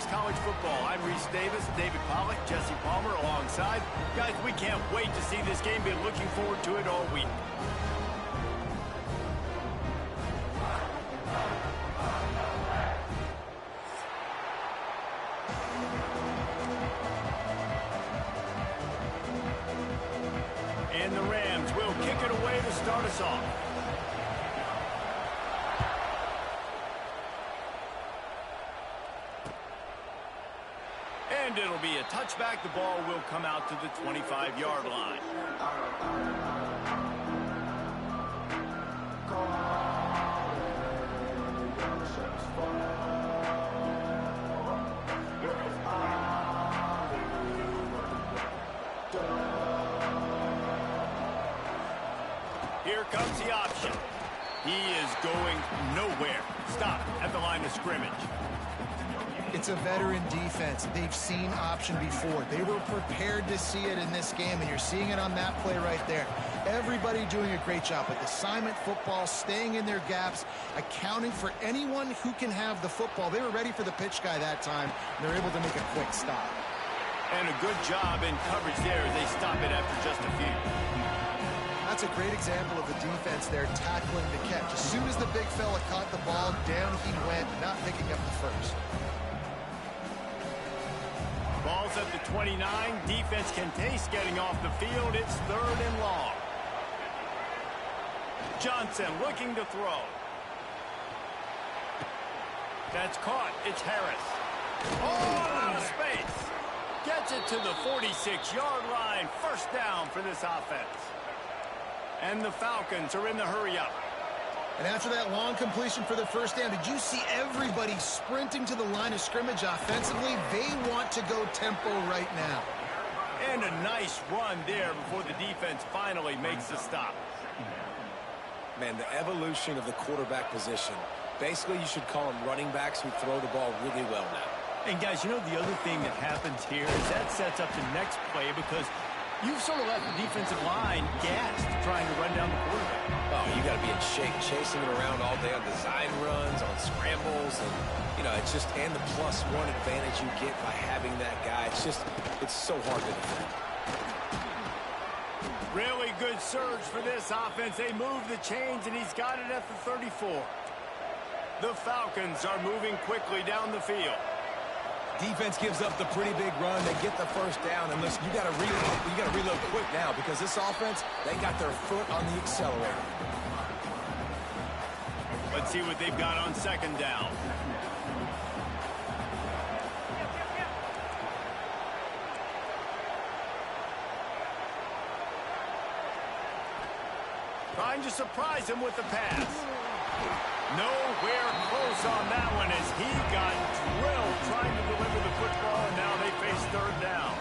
Talks College Football. I'm Reese Davis, David Pollack, Jesse Palmer alongside. Guys, we can't wait to see this game. Been looking forward to it all week. And the Rams will kick it away to start us off. And it'll be a touchback. The ball will come out to the 25-yard line. Here comes the option. He is going nowhere. Stop at the line of scrimmage. It's a veteran defense. They've seen option before. They were prepared to see it in this game, and you're seeing it on that play right there. Everybody doing a great job with assignment football, staying in their gaps, accounting for anyone who can have the football. They were ready for the pitch guy that time, and they're able to make a quick stop. And a good job in coverage there as they stop it after just a few. That's a great example of the defense there tackling the catch. As soon as the big fella caught the ball, down he went, not picking up the first. Ball's at the 29. Defense can taste getting off the field. It's 3rd and long. Johnson looking to throw. That's caught. It's Harris. Oh, out of space. Gets it to the 46-yard line. First down for this offense. And the Falcons are in the hurry-up. And after that long completion for the first down, did you see everybody sprinting to the line of scrimmage offensively? They want to go tempo right now. And a nice run there before the defense finally makes the stop. Man, the evolution of the quarterback position. Basically, you should call them running backs who throw the ball really well now. And, guys, you know the other thing that happens here is that sets up the next play because you've sort of left the defensive line gassed trying to run down the quarterback. Oh, you got to be in shape, chasing it around all day on design runs, on scrambles, and, you know, it's just, and the +1 advantage you get by having that guy. It's just, it's so hard to defend. Really good surge for this offense. They move the chains, and he's got it at the 34. The Falcons are moving quickly down the field. Defense gives up the pretty big run. They get the first down, and listen, you got to reload. You got to reload quick now because this offense, they got their foot on the accelerator. Let's see what they've got on 2nd down. Trying to surprise him with the pass. Nowhere close on that one as he got drilled trying to deliver the football, and now they face 3rd down.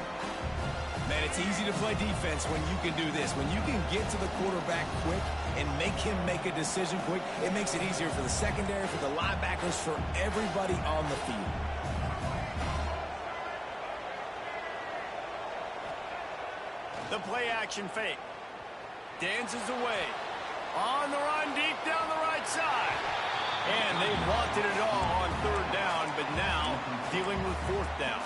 Man, it's easy to play defense when you can do this. When you can get to the quarterback quick and make him make a decision quick, it makes it easier for the secondary, for the linebackers, for everybody on the field. The play action fake. Dances away. On the run, deep down the right side. And they wanted it all on 3rd down, but now dealing with 4th down.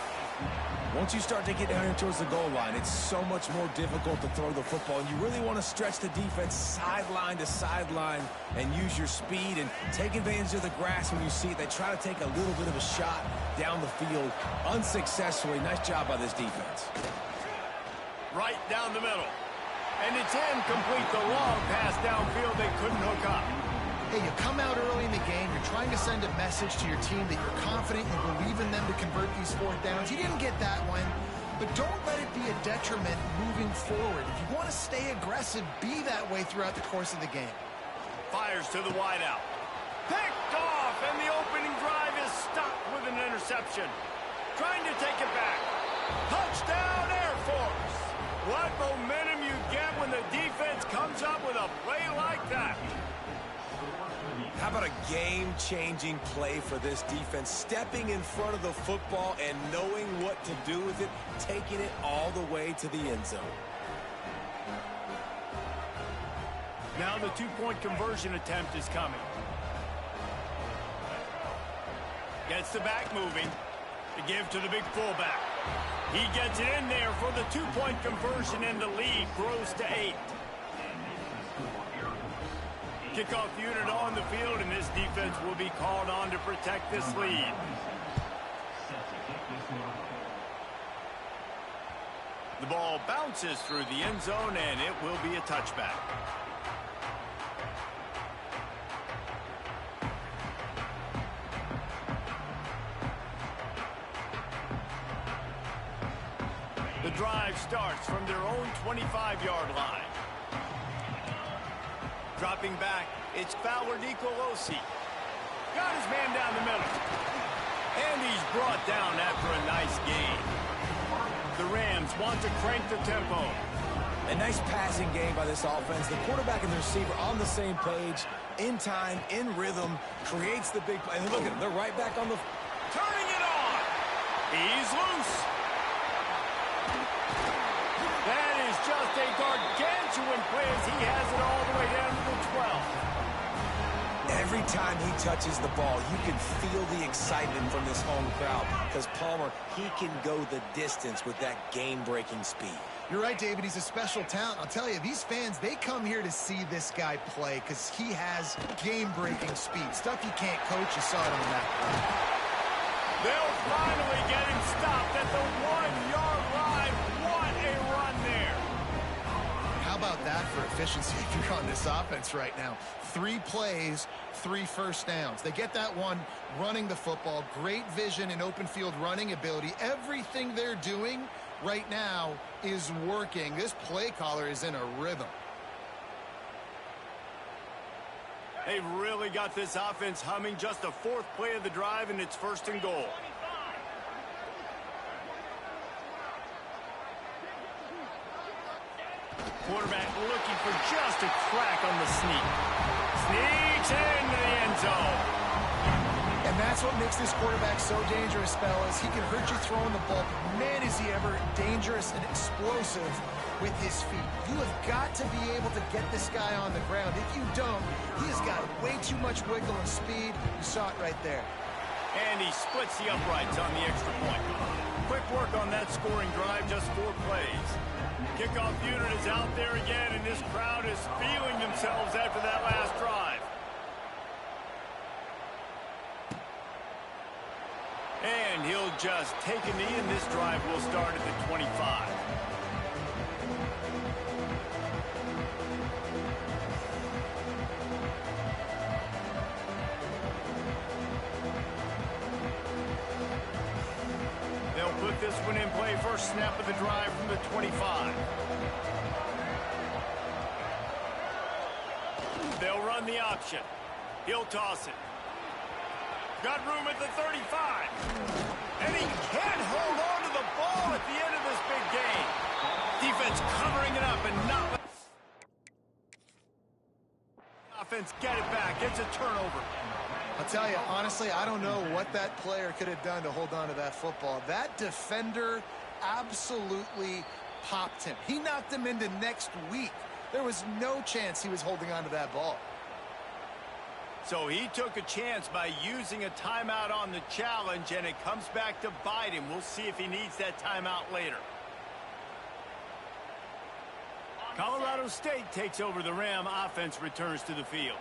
Once you start to get down here towards the goal line, it's so much more difficult to throw the football. And you really want to stretch the defense sideline to sideline and use your speed and take advantage of the grass when you see it. They try to take a little bit of a shot down the field unsuccessfully. Nice job by this defense. Right down the middle. And it's incomplete. The long pass downfield, they couldn't hook up. Hey, you come out early in the game, you're trying to send a message to your team that you're confident, you believe in them to convert these 4th downs. You didn't get that one, but don't let it be a detriment moving forward. If you want to stay aggressive, be that way throughout the course of the game. Fires to the wideout. Picked off, and the opening drive is stopped with an interception. Trying to take it back. Touchdown, Air Force. What momentum you get when the defense comes up with a play like that. How about a game-changing play for this defense? Stepping in front of the football and knowing what to do with it, taking it all the way to the end zone. Now the 2-point conversion attempt is coming. Gets the back moving. To give to the big fullback. He gets it in there for the two-point conversion, and the lead grows to 8. Kickoff unit on the field, and this defense will be called on to protect this lead. The ball bounces through the end zone, and it will be a touchback. The drive starts from their own 25-yard line. Dropping back, it's Fowler Nicolosi. Got his man down the middle. And he's brought down after a nice gain. The Rams want to crank the tempo. A nice passing game by this offense. The quarterback and the receiver on the same page, in time, in rhythm, creates the big play. And look at them, they're right back on the... Turning it on. He's loose. That is just a gargantuan play as he has it all the way down to the 12. Every time he touches the ball, you can feel the excitement from this home crowd because Palmer, he can go the distance with that game-breaking speed. You're right, David. He's a special talent. I'll tell you, these fans, they come here to see this guy play because he has game-breaking speed. Stuff you can't coach. You saw it on that play. They'll finally get him stopped at the 1-yard line. What a run there. How about that for efficiency if you're on this offense right now? 3 plays, 3 first downs. They get that one running the football. Great vision and open field running ability. Everything they're doing right now is working. This play caller is in a rhythm. They've really got this offense humming. Just a 4th play of the drive, and it's 1st and goal. Quarterback looking for just a crack on the sneak. Sneaks into the end zone. And that's what makes this quarterback so dangerous, fellas. He can hurt you throwing the ball. Man, is he ever dangerous and explosive with his feet. You have got to be able to get this guy on the ground. If you don't, he has got way too much wiggle and speed. You saw it right there. And he splits the uprights on the extra point. Quick work on that scoring drive, just 4 plays. Kickoff unit is out there again, and this crowd is feeling themselves after that last drive. And he'll just take a knee, and this drive will start at the 25. They'll put this one in play. First snap of the drive from the 25. They'll run the option. He'll toss it. Got room at the 35. And he can't hold on to the ball at the end of this big game. Defense covering it up and not... Offense get it back. It's a turnover. I'll tell you, honestly, I don't know what that player could have done to hold on to that football. That defender absolutely popped him. He knocked him into next week. There was no chance he was holding on to that ball. So he took a chance by using a timeout on the challenge, and it comes back to bite him. We'll see if he needs that timeout later. Colorado State takes over. The Ram offense returns to the field.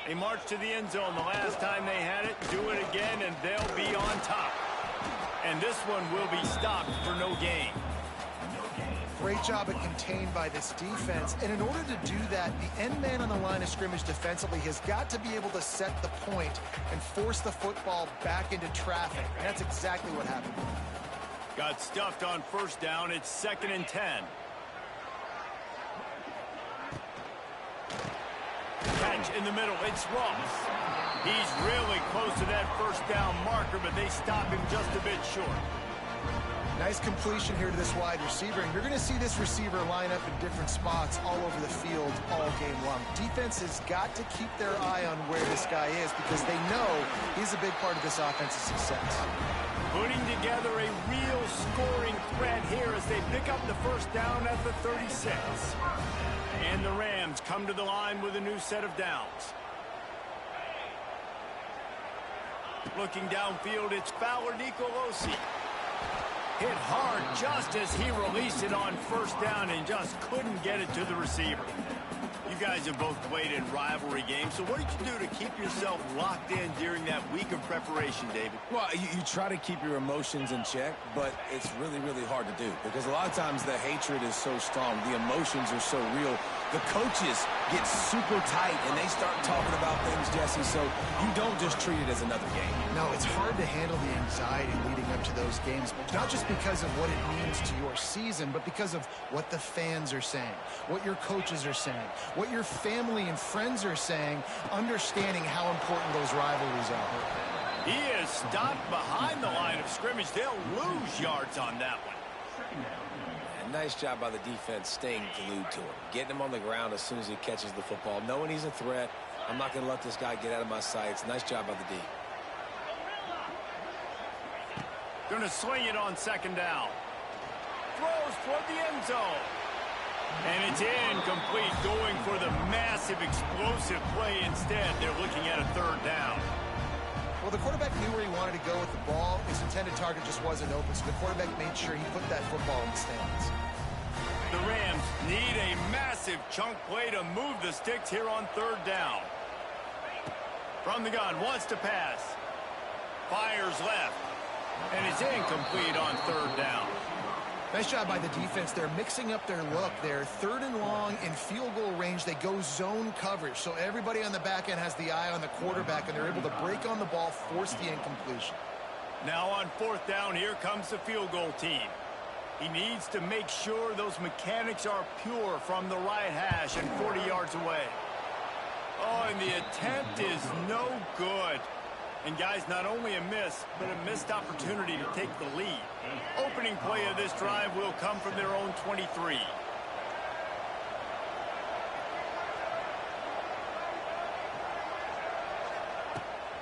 They march to the end zone the last time they had it, do it again, and they'll be on top. And this one will be stopped for no gain. Great job at contained by this defense. And in order to do that, the end man on the line of scrimmage defensively has got to be able to set the point and force the football back into traffic. And that's exactly what happened. Got stuffed on first down. It's 2nd and 10. Catch in the middle. It's Ross. He's really close to that first down marker, but they stop him just a bit short. Nice completion here to this wide receiver, and you're going to see this receiver line up in different spots all over the field all game long. Defense has got to keep their eye on where this guy is because they know he's a big part of this offensive success. Putting together a real scoring threat here as they pick up the first down at the 36. And the Rams come to the line with a new set of downs. Looking downfield, it's Fowler Nicolosi. Hit hard just as he released it on first down and just couldn't get it to the receiver. You guys have both played in rivalry games, so what did you do to keep yourself locked in during that week of preparation, David? Well, you try to keep your emotions in check, but it's really, really hard to do because a lot of times the hatred is so strong. The emotions are so real. The coaches get super tight, and they start talking about things, Jesse, so you don't just treat it as another game. No, it's hard to handle the anxiety leading up to those games, not just because of what it means to your season, but because of what the fans are saying, what your coaches are saying, what your family and friends are saying, understanding how important those rivalries are. He is stopped behind the line of scrimmage. They'll lose yards on that one. And nice job by the defense staying glued to him, getting him on the ground as soon as he catches the football, knowing he's a threat. I'm not going to let this guy get out of my sights. Nice job by the D. Going to swing it on second down. Throws toward the end zone. And it's incomplete, going for the massive explosive play instead. They're looking at a third down. Well, the quarterback knew where he wanted to go with the ball. His intended target just wasn't open, so the quarterback made sure he put that football in the stands. The Rams need a massive chunk play to move the sticks here on third down. From the gun, wants to pass. Fires left. And it's incomplete on third down. Nice job by the defense. They're mixing up their look. They're third and long in field goal range. They go zone coverage, so everybody on the back end has the eye on the quarterback, and they're able to break on the ball, force the incompletion. Now on fourth down, here comes the field goal team. He needs to make sure those mechanics are pure from the right hash and 40 yards away. Oh, and the attempt is no good. And guys, not only a miss, but a missed opportunity to take the lead. Opening play of this drive will come from their own 23.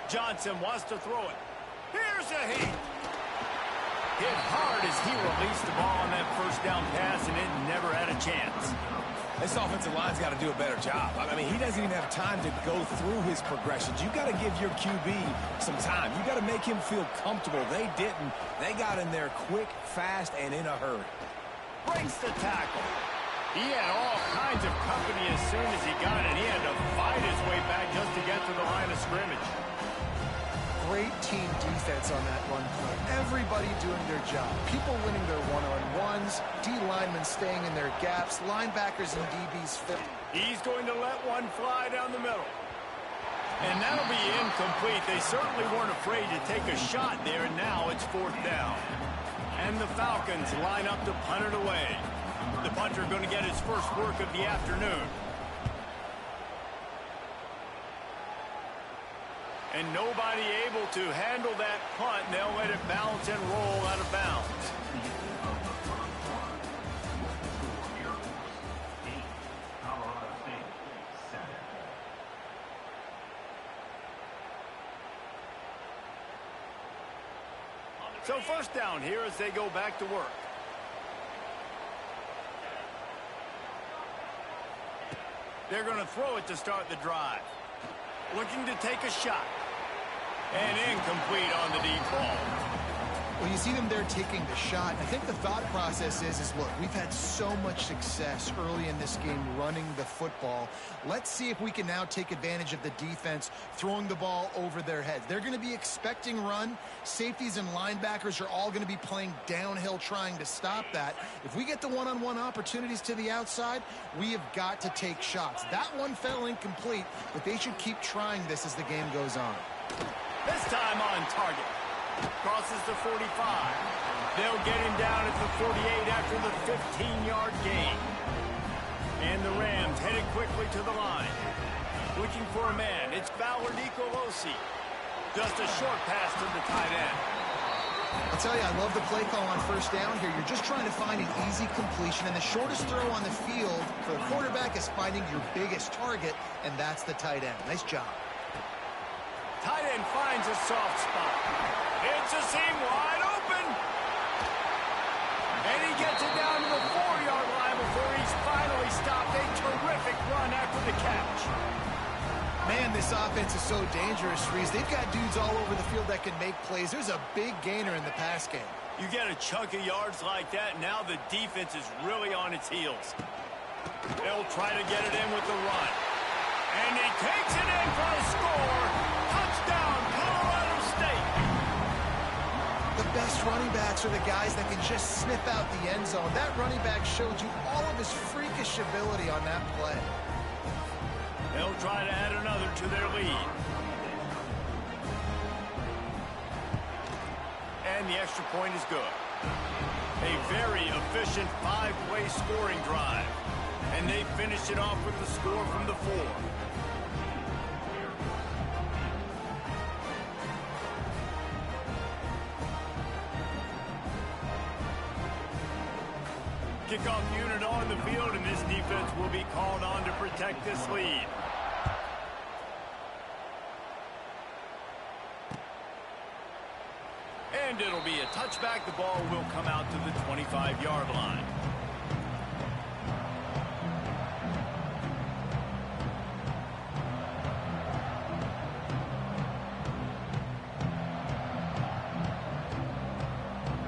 Johnson wants to throw it. Here's a heat. Hit hard as he released the ball on that first down pass, and it never had a chance. This offensive line's got to do a better job. I mean, he doesn't even have time to go through his progressions. You got to give your QB some time. You got to make him feel comfortable. They didn't. They got in there quick, fast, and in a hurry. Breaks the tackle. He had all kinds of company as soon as he got it. He had to fight his way back just to get to the line of scrimmage. Great team defense on that run play. Everybody doing their job. People winning their one-on-ones, D linemen staying in their gaps, linebackers and DBs fit. He's going to let one fly down the middle. And that'll be incomplete. They certainly weren't afraid to take a shot there, and now it's fourth down. And the Falcons line up to punt it away. The punter going to get his first work of the afternoon. And nobody able to handle that punt. They'll let it bounce and roll out of bounds. So first down here as they go back to work. They're going to throw it to start the drive. Looking to take a shot. And incomplete on the deep ball. Well, you see them there taking the shot. I think the thought process is look, we've had so much success early in this game running the football. Let's see if we can now take advantage of the defense throwing the ball over their heads. They're going to be expecting run. Safeties and linebackers are all going to be playing downhill trying to stop that. If we get the one-on-one opportunities to the outside, we have got to take shots. That one fell incomplete, but they should keep trying this as the game goes on. This time on target. Crosses the 45. They'll get him down at the 48 after the 15-yard gain. And the Rams headed quickly to the line. Looking for a man. It's Fowler Nicolosi. Just a short pass to the tight end. I'll tell you, I love the play call on first down here. You're just trying to find an easy completion, and the shortest throw on the field for the quarterback is finding your biggest target, and that's the tight end. Nice job. Tight end finds a soft spot. It's a seam wide open. And he gets it down to the 4-yard line before he's finally stopped. A terrific run after the catch. Man, this offense is so dangerous, Reese. They've got dudes all over the field that can make plays. There's a big gainer in the pass game. You get a chunk of yards like that, now the defense is really on its heels. They'll try to get it in with the run. And he takes it in for a score. Touchdown, Colorado State. The best running backs are the guys that can just sniff out the end zone. That running back showed you all of his freakish ability on that play. They'll try to add another to their lead. And the extra point is good. A very efficient 5-play scoring drive. And they finished it off with the score from the 4. Kickoff unit on the field, and this defense will be called on to protect this lead. And it'll be a touchback. The ball will come out to the 25-yard line.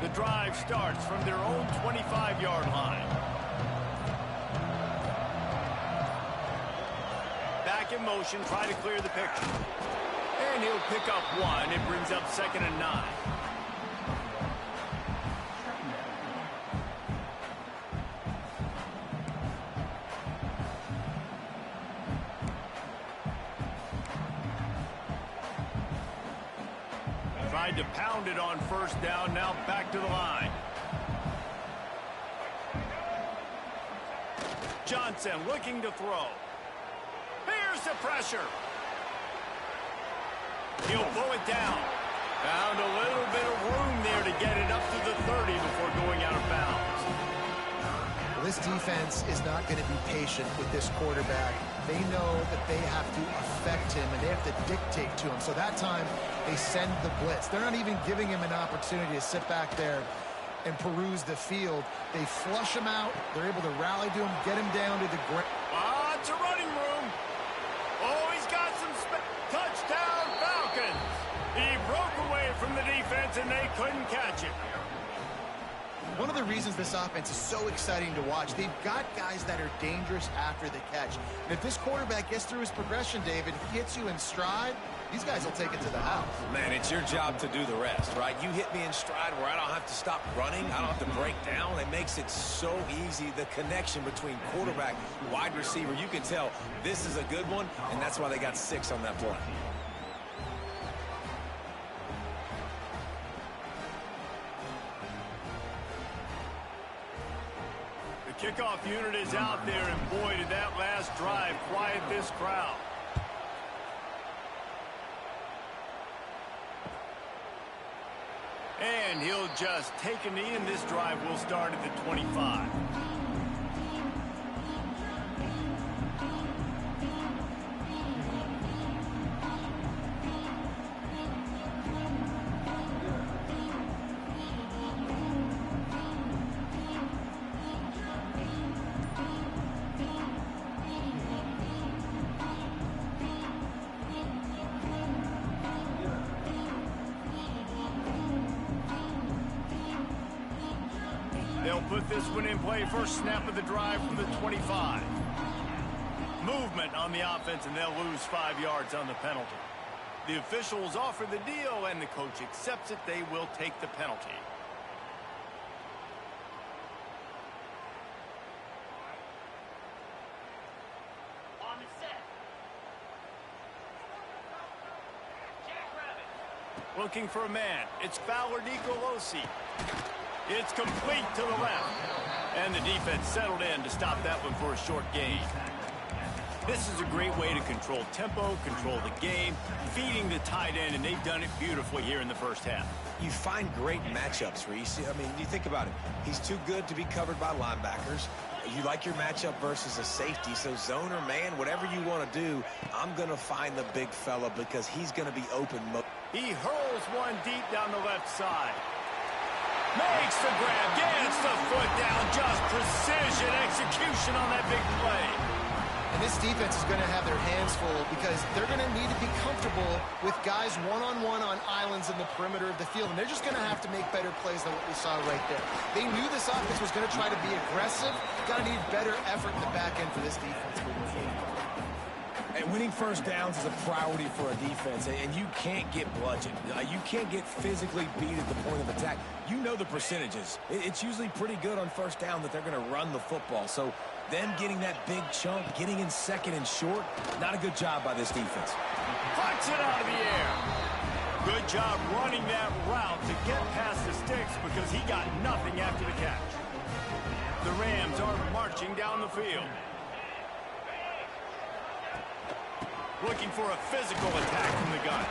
The drive starts from their own 25-yard line. Back in motion, try to clear the picture. And he'll pick up 1. It brings up 2nd and 9. Tried to pound it on 1st down, now back to the line. Johnson looking to throw. Here's the pressure. He'll pull it down. Found a little bit of room there to get it up to the 30 before going out of bounds. Well, this defense is not going to be patient with this quarterback. They know that they have to affect him and they have to dictate to him. So that time, they send the blitz. They're not even giving him an opportunity to sit back there and peruse the field. They flush him out. They're able to rally to him, get him down to the ground. Lots of running room. Oh, he's got some space. Touchdown, Falcons. He broke away from the defense, and they couldn't catch it. One of the reasons this offense is so exciting to watch, they've got guys that are dangerous after the catch. And if this quarterback gets through his progression, David, he hits you in stride, these guys will take it to the house. Man, it's your job to do the rest, right? You hit me in stride where I don't have to stop running. I don't have to break down. It makes it so easy. The connection between quarterback, wide receiver, you can tell this is a good one, and that's why they got 6 on that play. The kickoff unit is out there, and boy, did that last drive quiet this crowd. And he'll just take a knee, and this drive will start at the 25. They'll put this one in play. First snap of the drive from the 25. Movement on the offense, and they'll lose 5 yards on the penalty. The officials offer the deal, and the coach accepts it. They will take the penalty. On the set. Jackrabbit. Looking for a man. It's Fowler Nicolosi. It's complete to the left. And the defense settled in to stop that one for a short gain. This is a great way to control tempo, control the game, feeding the tight end, and they've done it beautifully here in the first half. You find great matchups, Reese. I mean, you think about it. He's too good to be covered by linebackers. You like your matchup versus a safety, so zone or man, whatever you want to do, I'm going to find the big fella because he's going to be open. He hurls one deep down the left side. Makes the grab, gets the foot down, just precision execution on that big play. And this defense is going to have their hands full because they're going to need to be comfortable with guys one-on-one on islands in the perimeter of the field. And they're just going to have to make better plays than what we saw right there. They knew this offense was going to try to be aggressive. Got to need better effort in the back end for this defense moving forward. And winning first downs is a priority for a defense, and you can't get bludgeoned. You can't get physically beat at the point of attack. You know the percentages. It's usually pretty good on first down that they're going to run the football. So them getting that big chunk, getting in second and short, not a good job by this defense. Flicks it out of the air. Good job running that route to get past the sticks because he got nothing after the catch. The Rams are marching down the field. Looking for a physical attack from the gun.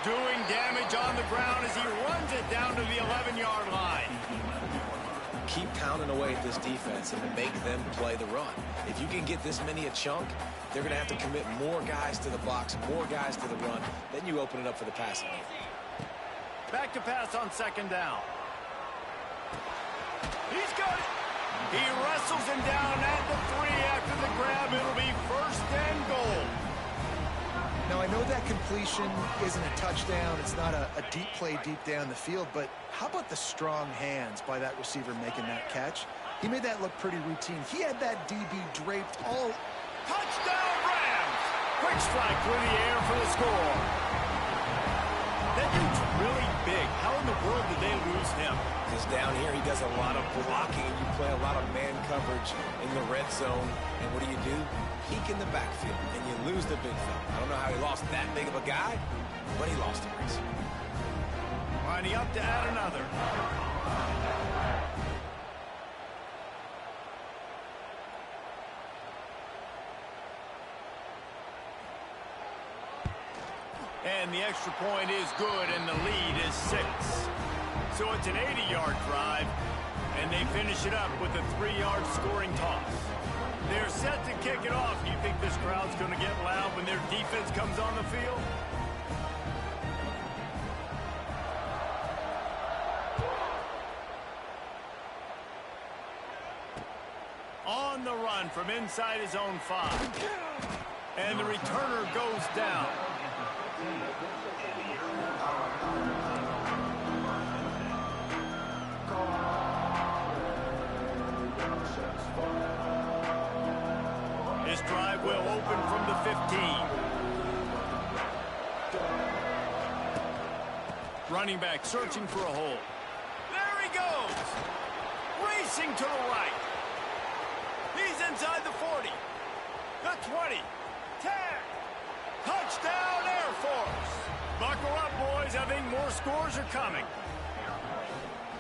Doing damage on the ground as he runs it down to the 11-yard line. Keep pounding away at this defense and make them play the run. If you can get this many a chunk, they're going to have to commit more guys to the box, more guys to the run. Then you open it up for the passing game. Back to pass on second down. He's got it. He wrestles him down at the 3 after the grab. It'll be first and goal. Now, I know that completion isn't a touchdown. It's not a deep play deep down the field, but how about the strong hands by that receiver making that catch? He made that look pretty routine. He had that DB draped all. Touchdown, Rams! Quick strike through the air for the score. That dude's really big. How in the world did they lose him? Because down here he does a lot of blocking, and you play a lot of man coverage in the red zone. And what do? Peek in the backfield, and you lose the big fella. I don't know how he lost that big of a guy, but he lost a race. Winding up to add another. And the extra point is good, and the lead is 6. So it's an 80-yard drive, and they finish it up with a 3-yard scoring toss. They're set to kick it off. Do you think this crowd's going to get loud when their defense comes on the field? On the run from inside his own 5. And the returner goes down. This drive will open from the 15. Running back searching for a hole. There he goes. Racing to the right. He's inside the 40. The 20. 10. Touchdown, Air Force. Buckle up, boys. I think more scores are coming.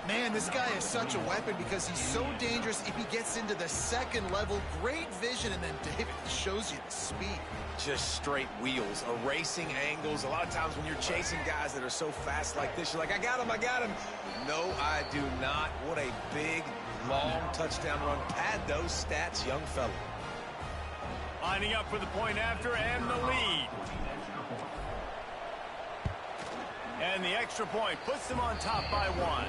Man, this guy is such a weapon because he's so dangerous if he gets into the second level. Great vision, and then David shows you the speed. Just straight wheels, erasing angles. A lot of times when you're chasing guys that are so fast like this, you're like, I got him, I got him. No, I do not. What a big, long touchdown run. Pad those stats, young fella. Lining up for the point after and the lead. And the extra point puts them on top by 1.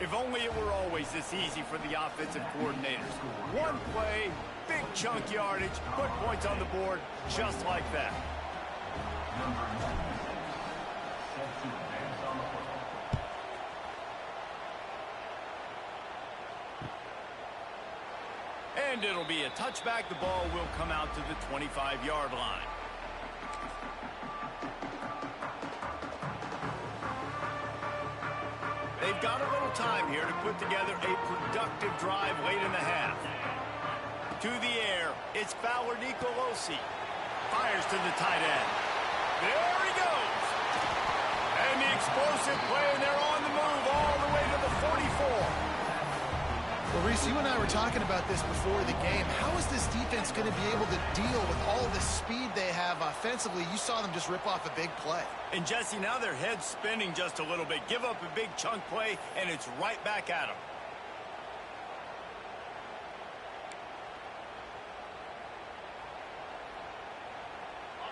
If only it were always this easy for the offensive coordinators. One play, big chunk yardage, put points on the board just like that. And it'll be a touchback. The ball will come out to the 25-yard line. They've got a little time here to put together a productive drive late in the half. To the air, it's Fowler Nicolosi. Fires to the tight end. There he goes. And the explosive play, and they're on the move all the way to the 44. Well, Reese, you and I were talking about this before the game. How is this defense going to be able to deal with all the speed they have offensively? You saw them just rip off a big play. And, Jesse, now their head's spinning just a little bit. Give up a big chunk play, and it's right back at them.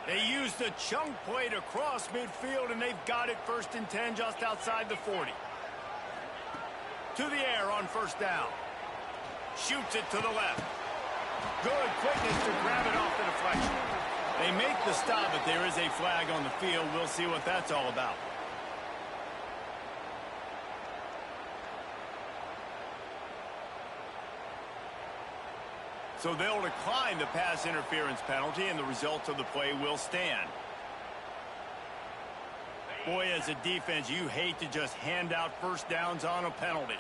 They use the chunk play to cross midfield, and they've got it 1st and 10 just outside the 40. To the air on first down. Shoots it to the left. Good quickness to grab it off the deflection. They make the stop, but there is a flag on the field. We'll see what that's all about. So they'll decline the pass interference penalty, and the results of the play will stand. Boy, as a defense, you hate to just hand out first downs on a penalty.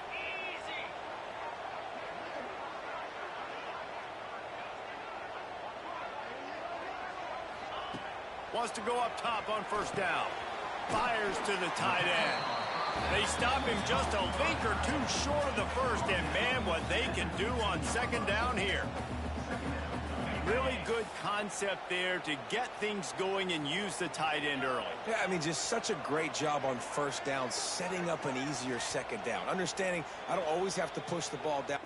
Wants to go up top on first down. Fires to the tight end. They stop him just a link or two short of the first, and man, what they can do on second down here. Really good concept there to get things going and use the tight end early. Yeah, I mean, just such a great job on first down, setting up an easier second down. Understanding I don't always have to push the ball down.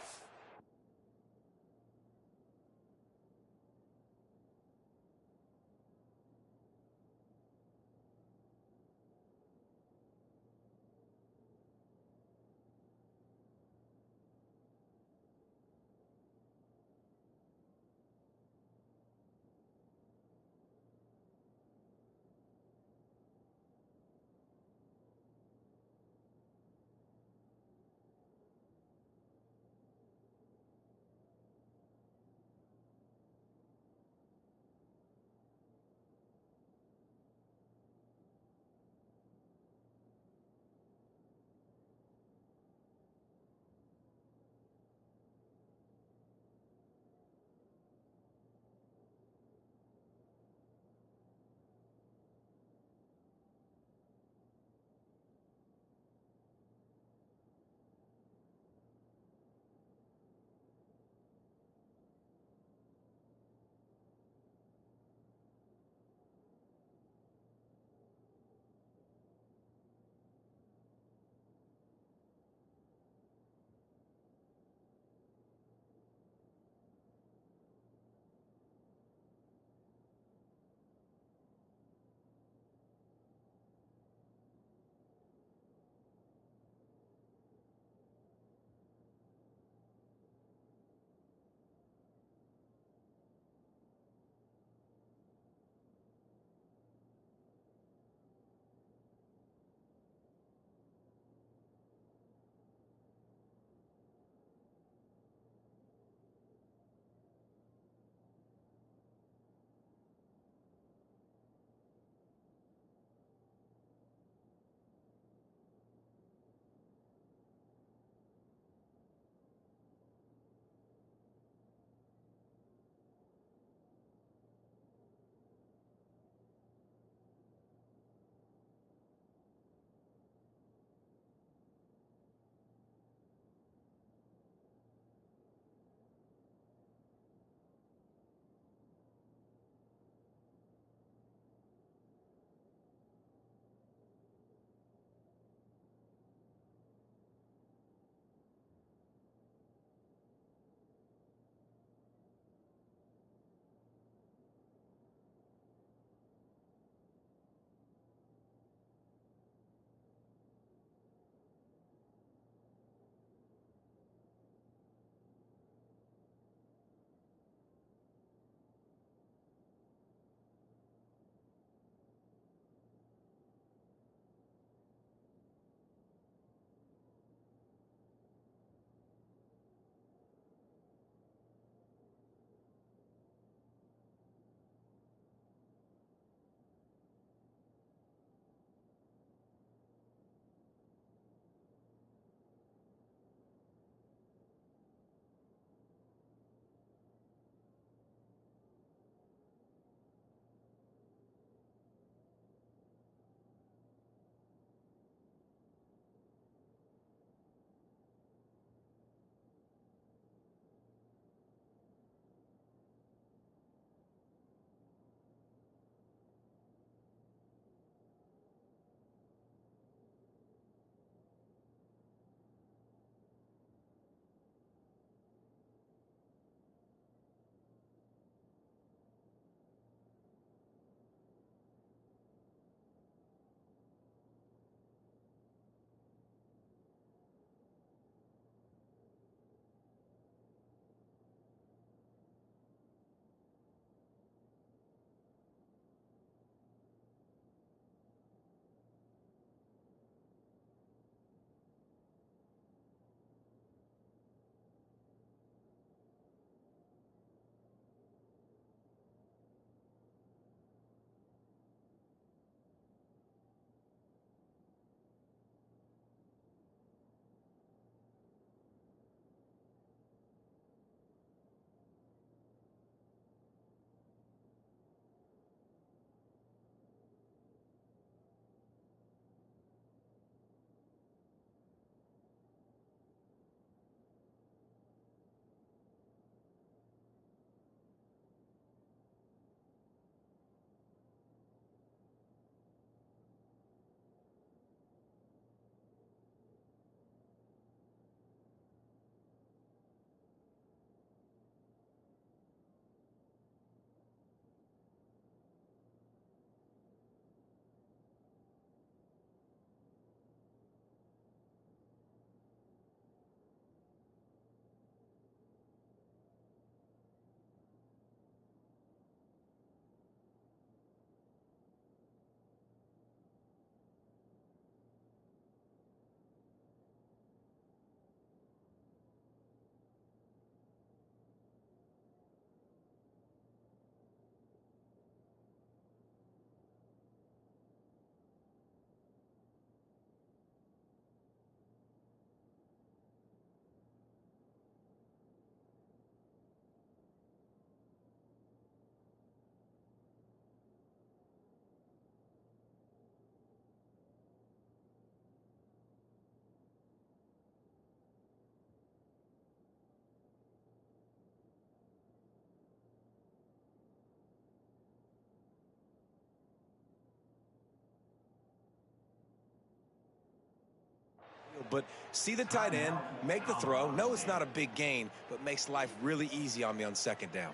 But see the tight end, make the throw. No, it's not a big gain, but makes life really easy on me on second down.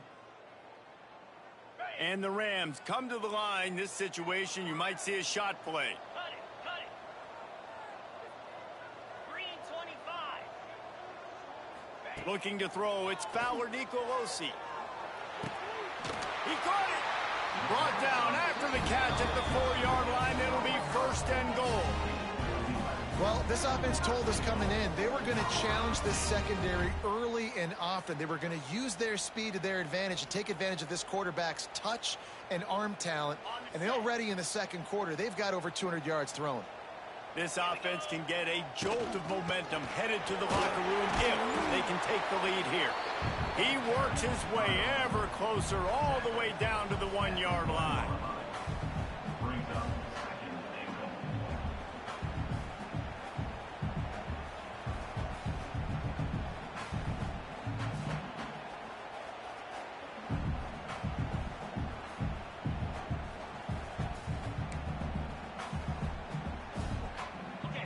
And the Rams come to the line. This situation, you might see a shot play. Cut it. Green 25. Looking to throw, it's Fowler Nicolosi. He caught it. Brought down after the catch at the 4-yard line. It'll be 1st and goal. Well, this offense told us coming in they were going to challenge this secondary early and often. They were going to use their speed to their advantage and take advantage of this quarterback's touch and arm talent. And already in the second quarter, they've got over 200 yards thrown. This offense can get a jolt of momentum headed to the locker room if they can take the lead here. He works his way ever closer all the way down to the 1-yard line.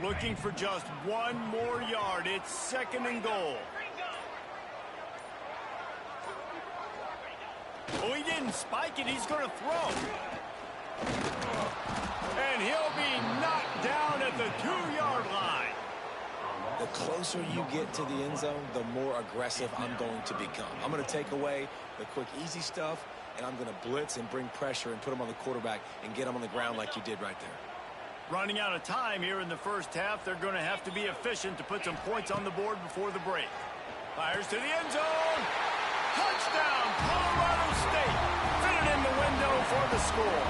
Looking for just 1 more yard. It's 2nd and goal. Oh, he didn't spike it. He's going to throw. And he'll be knocked down at the 2-yard line. The closer you get to the end zone, the more aggressive I'm going to become. I'm going to take away the quick, easy stuff, and I'm going to blitz and bring pressure and put him on the quarterback and get him on the ground like you did right there. Running out of time here in the first half. They're going to have to be efficient to put some points on the board before the break. Fires to the end zone. Touchdown, Colorado State. Fitted in the window for the score.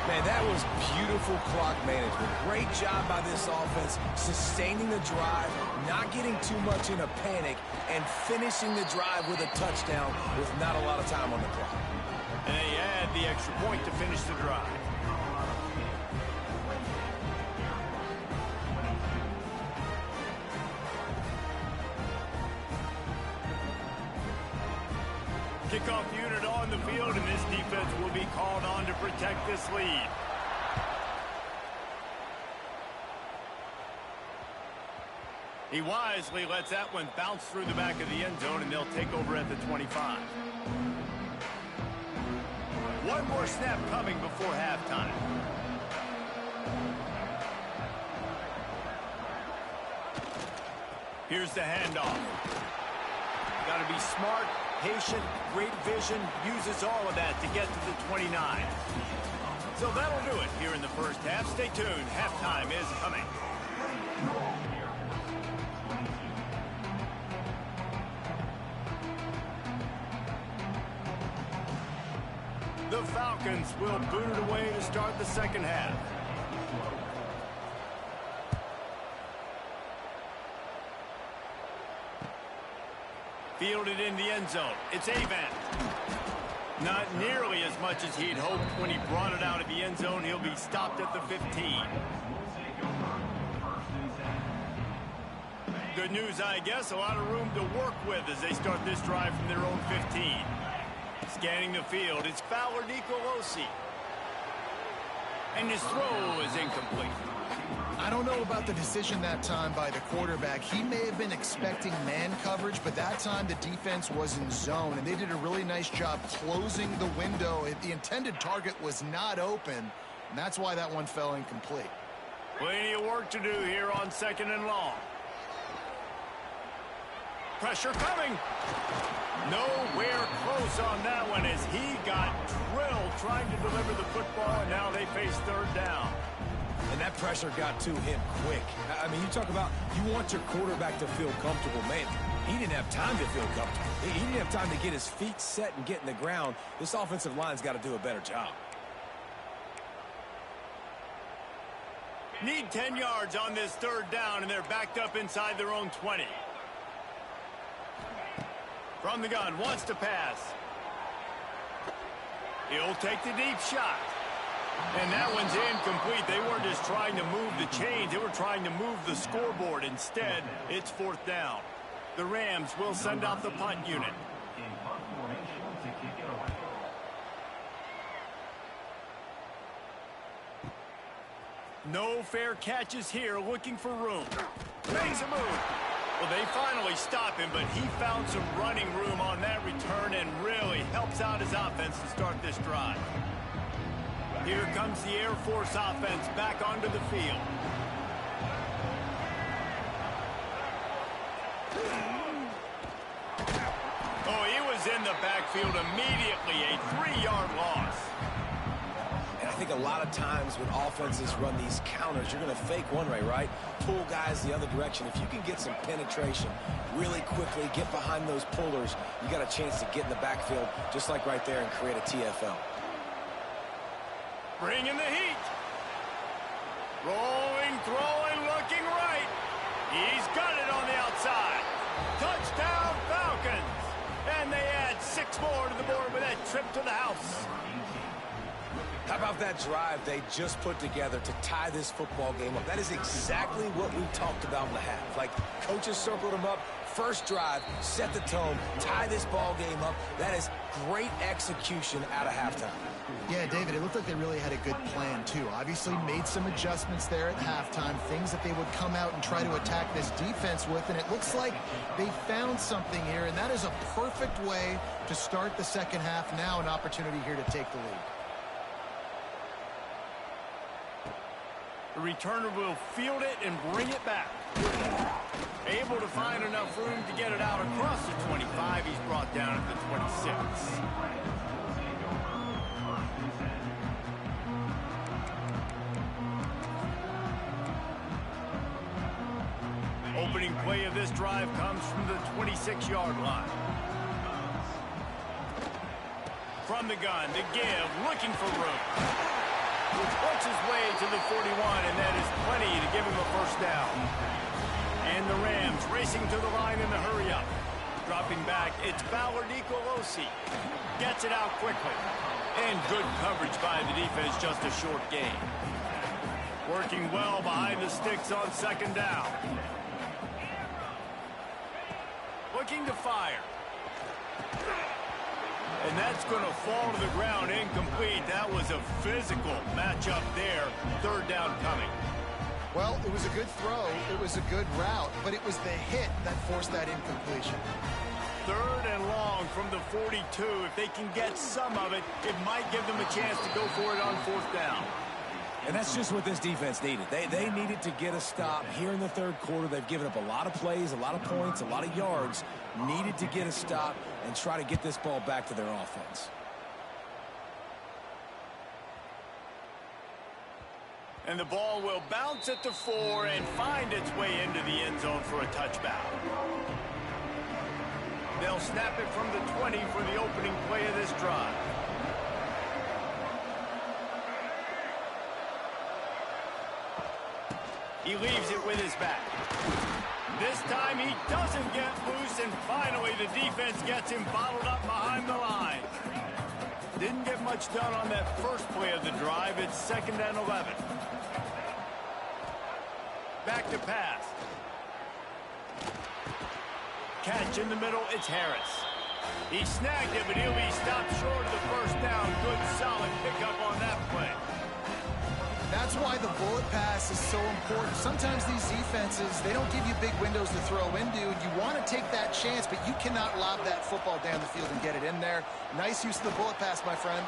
Man, that was beautiful clock management. Great job by this offense, sustaining the drive, not getting too much in a panic, and finishing the drive with a touchdown with not a lot of time on the clock. And they add the extra point to finish the drive. Kickoff unit on the field, and this defense will be called on to protect this lead. He wisely lets that one bounce through the back of the end zone, and they'll take over at the 25. One more snap coming before halftime. Here's the handoff. Got to be smart, patient, great vision, uses all of that to get to the 29. So that'll do it here in the first half. Stay tuned. Halftime is coming. The Falcons will boot it away to start the second half. Fielded in the end zone. It's Devin. Not nearly as much as he'd hoped when he brought it out of the end zone. He'll be stopped at the 15. Good news, I guess. A lot of room to work with as they start this drive from their own 15. Scanning the field, it's Fowler Nicolosi. And his throw is incomplete. I don't know about the decision that time by the quarterback. He may have been expecting man coverage, but that time the defense was in zone, and they did a really nice job closing the window. The intended target was not open, and that's why that one fell incomplete. Plenty of work to do here on 2nd and long. Pressure coming. Nowhere close on that one as he got drilled trying to deliver the football, and now they face 3rd down. And that pressure got to him quick. I mean, you talk about you want your quarterback to feel comfortable. Man, he didn't have time to feel comfortable. He didn't have time to get his feet set and get in the ground. This offensive line's got to do a better job. Need 10 yards on this 3rd down, and they're backed up inside their own 20. From the gun, wants to pass. He'll take the deep shot. And that one's incomplete. They weren't just trying to move the chains. They were trying to move the scoreboard. Instead, it's 4th down. The Rams will send out the punt unit. No fair catches here, looking for room. Makes a move. Well, they finally stop him, but he found some running room on that return and really helps out his offense to start this drive. Here comes the Air Force offense back onto the field. Oh, he was in the backfield immediately, a 3-yard loss. And I think a lot of times when offenses run these counters, you're going to fake one way, right? Pull guys the other direction. If you can get some penetration really quickly, get behind those pullers, you got a chance to get in the backfield just like right there and create a TFL. Bringing the heat. Rolling, throwing, looking right. He's got it on the outside. Touchdown, Falcons. And they add 6 more to the board with that trip to the house. How about that drive they just put together to tie this football game up? That is exactly what we talked about in the half. Like, coaches circled them up. First drive, set the tone, tie this ball game up. That is great execution out of halftime. Yeah, David, it looked like they really had a good plan, too. Obviously made some adjustments there at halftime, things that they would come out and try to attack this defense with, and it looks like they found something here, and that is a perfect way to start the second half. Now an opportunity here to take the lead. The returner will field it and bring it back. Able to find enough room to get it out across the 25. He's brought down at the 26. Opening play of this drive comes from the 26-yard line. From the gun, the give, looking for room. Works his way to the 41, and that is plenty to give him a first down. And the Rams racing to the line in the hurry-up. Dropping back, it's Fowler Nicolosi. Gets it out quickly. And good coverage by the defense, just a short gain. Working well behind the sticks on second down. Looking to fire. And that's going to fall to the ground incomplete. That was a physical matchup there. Third down coming. Well, it was a good throw. It was a good route, but it was the hit that forced that incompletion. Third and long from the 42. If they can get some of it, it might give them a chance to go for it on fourth down. And that's just what this defense needed. They needed to get a stop here in the third quarter. They've given up a lot of plays, a lot of points, a lot of yards. Needed to get a stop and try to get this ball back to their offense. And the ball will bounce at the 4 and find its way into the end zone for a touchback. They'll snap it from the 20 for the opening play of this drive. He leaves it with his back. This time he doesn't get loose, and finally the defense gets him bottled up behind the line. Didn't get much done on that first play of the drive. It's 2nd and 11. Back to pass. Catch in the middle, it's Harris. He snagged it, but he'll be stopped short of the first down. Good, solid pickup on that play. That's why the bullet pass is so important. Sometimes these defenses, they don't give you big windows to throw into, and you want to take that chance, but you cannot lob that football down the field and get it in there. Nice use of the bullet pass, my friend.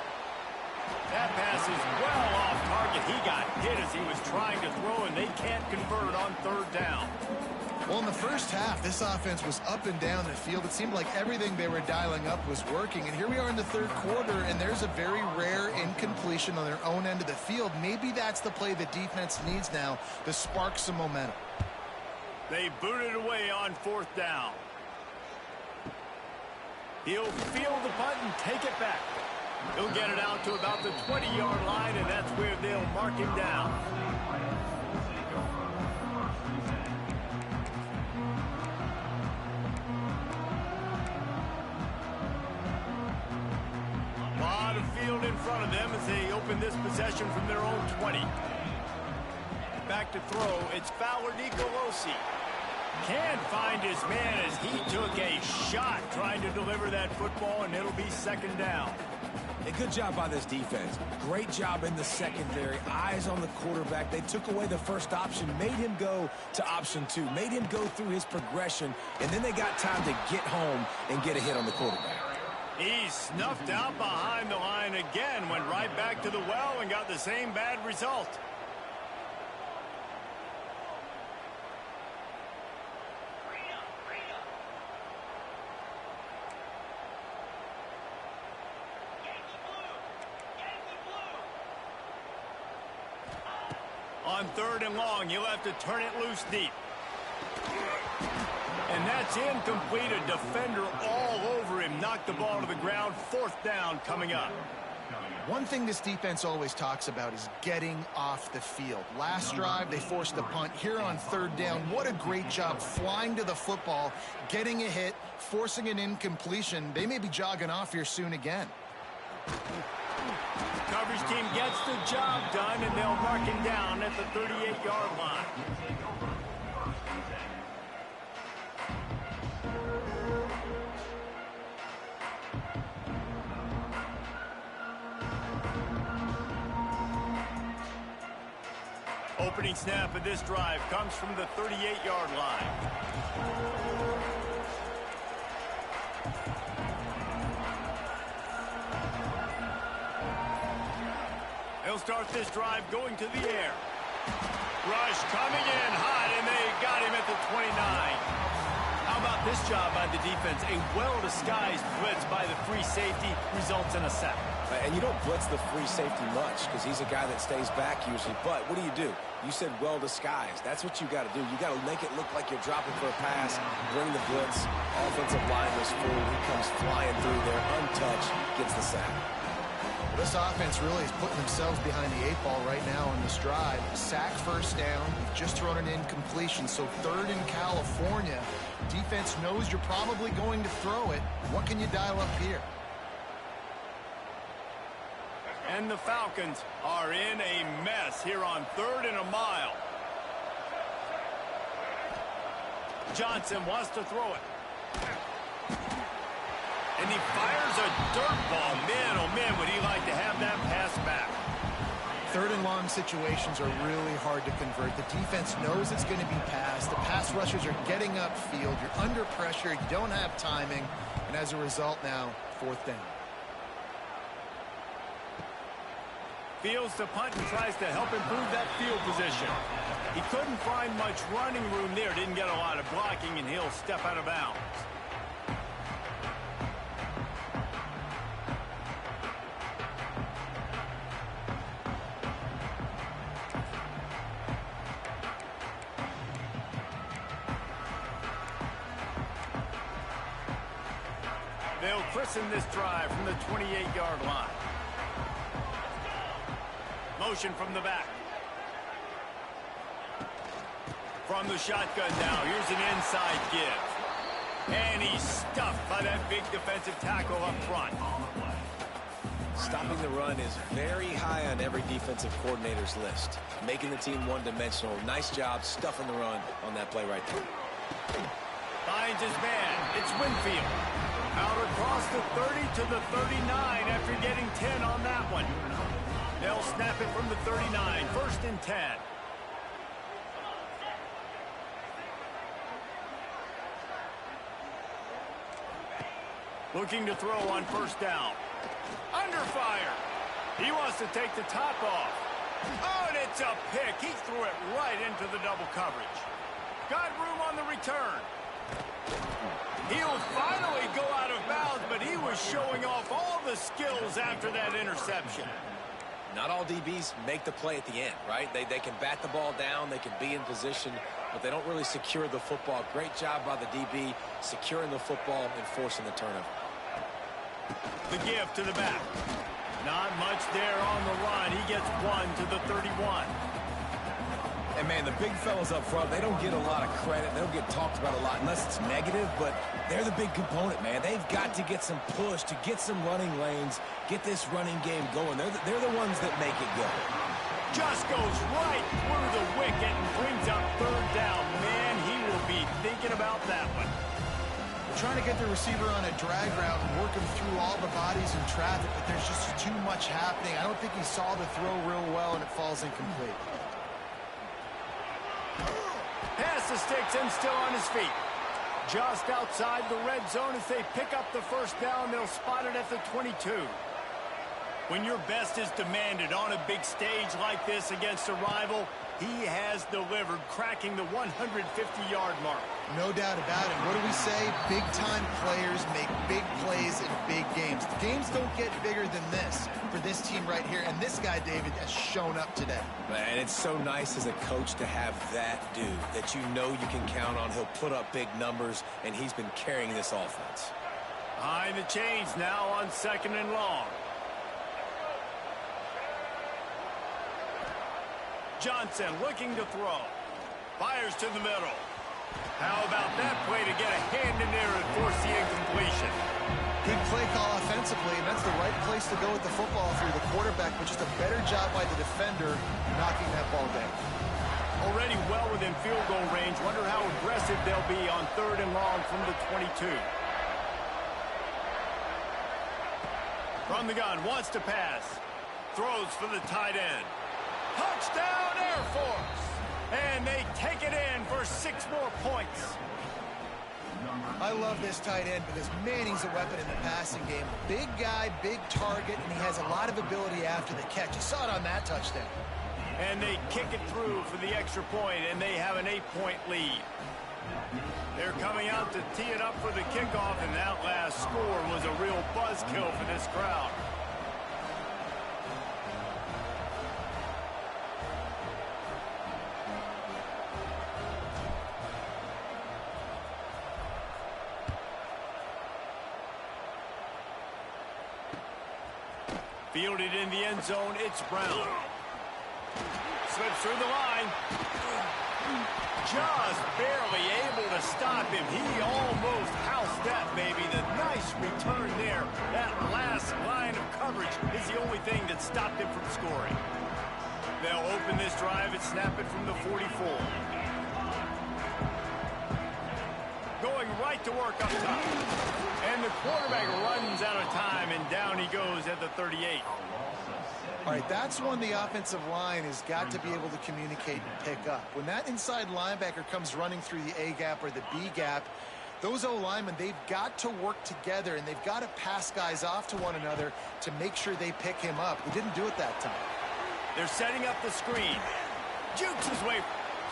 That pass is well off target. He got hit as he was trying to throw, and they can't convert on third down. Well, in the first half, this offense was up and down the field. It seemed like everything they were dialing up was working. And here we are in the third quarter, and there's a very rare incompletion on their own end of the field. Maybe that's the play the defense needs now to spark some momentum. They boot it away on fourth down. He'll field the punt and take it back. He'll get it out to about the 20-yard line, and that's where they'll mark him down. A lot of field in front of them as they open this possession from their own 20. Back to throw, it's Fowler Nicolosi. Can't find his man as he took a shot trying to deliver that football, and it'll be second down. A good job by this defense. Great job in the secondary. Eyes on the quarterback. They took away the first option, made him go to option 2, made him go through his progression, and then they got time to get home and get a hit on the quarterback. He snuffed out behind the line again, went right back to the well and got the same bad result. On 3rd and long, he'll have to turn it loose deep. And that's incomplete. A defender all over him. Knocked the ball to the ground. 4th down coming up. One thing this defense always talks about is getting off the field. Last drive, they forced a punt. Here on 3rd down, what a great job flying to the football, getting a hit, forcing an incompletion. They may be jogging off here soon again. Coverage team gets the job done, and they'll mark him down at the 38-yard line. Opening snap of this drive comes from the 38-yard line. He'll start this drive going to the air. Rush coming in hot, and they got him at the 29. How about this job by the defense? A well-disguised blitz by the free safety results in a sack. And you don't blitz the free safety much because he's a guy that stays back usually. But what do? You said well-disguised. That's what you got to do. You got to make it look like you're dropping for a pass, bring the blitz. Offensive line was full. He comes flying through there, untouched, gets the sack. This offense really is putting themselves behind the 8 ball right now on this drive. Sack, 1st down. You've just thrown an incompletion, so 3rd in California. Defense knows you're probably going to throw it. What can you dial up here? And the Falcons are in a mess here on 3rd and a mile. Johnson wants to throw it. And he fires a dirt ball. Man, oh man, would he like to have that pass back. 3rd and long situations are really hard to convert. The defense knows it's going to be passed. The pass rushers are getting upfield. You're under pressure. You don't have timing. And as a result now, 4th down. Fields to punt and tries to help improve that field position. He couldn't find much running room there. Didn't get a lot of blocking, and he'll step out of bounds. They'll christen this drive from the 28-yard line. Motion from the back. From the shotgun now, here's an inside give. And he's stuffed by that big defensive tackle up front. Stopping the run is very high on every defensive coordinator's list. Making the team one-dimensional. Nice job stuffing the run on that play right there. Finds his man. It's Winfield. Out across the 30 to the 39 after getting 10 on that one. They'll snap it from the 39. 1st and 10. Looking to throw on 1st down. Under fire. He wants to take the top off. Oh, and it's a pick. He threw it right into the double coverage. Got room on the return. He'll finally go out of bounds, but he was showing off all the skills after that interception. Not all DBs make the play at the end, right? They can bat the ball down, they can be in position, but they don't really secure the football. Great job by the DB securing the football and forcing the turnover. The give to the back. Not much there on the line. He gets 1 to the 31. And, man, the big fellas up front, they don't get a lot of credit. They don't get talked about a lot unless it's negative, but they're the big component, man. They've got to get some push, to get some running lanes, get this running game going. They're the ones that make it go. Just goes right through the wicket and brings up 3rd down. Man, he will be thinking about that one. trying to get the receiver on a drag route and work him through all the bodies in traffic, but there's just too much happening. I don't think he saw the throw real well, and it falls incomplete. Pass the sticks and still on his feet. Just outside the red zone as they pick up the first down. They'll spot it at the 22. When your best is demanded on a big stage like this against a rival, he has delivered, cracking the 150-yard mark. No doubt about it. What do we say? Big-time players make big plays in big games. The games don't get bigger than this for this team right here, and this guy, David, has shown up today. Man, it's so nice as a coach to have that dude that you know you can count on. He'll put up big numbers, and he's been carrying this offense. Behind the chains now on 2nd and long. Johnson looking to throw. Fires to the middle. How about that play to get a hand in there and force the incompletion? Good play call offensively, and that's the right place to go with the football if you're the quarterback, but just a better job by the defender knocking that ball down. Already well within field goal range. Wonder how aggressive they'll be on 3rd and long from the 22. From the gun, wants to pass. Throws for the tight end. Touchdown Air Force! And they take it in for 6 more points. I love this tight end because, man, he's a weapon in the passing game. Big guy, big target, and he has a lot of ability after the catch. You saw it on that touchdown. And they kick it through for the extra point, and they have an 8-point lead. They're coming out to tee it up for the kickoff, and that last score was a real buzzkill for this crowd. Fielded in the end zone, it's Brown. Slips through the line. Just barely able to stop him. He almost housed that, baby. The nice return there. That last line of coverage is the only thing that stopped him from scoring. They'll open this drive and snap it from the 44. Going right to work up top. And the quarterback runs out of time, and down he goes at the 38. All right, that's when the offensive line has got to be able to communicate and pick up. When that inside linebacker comes running through the A gap or the B gap, those O-linemen, they've got to work together, and they've got to pass guys off to one another to make sure they pick him up. They didn't do it that time. They're setting up the screen. Jukes his way,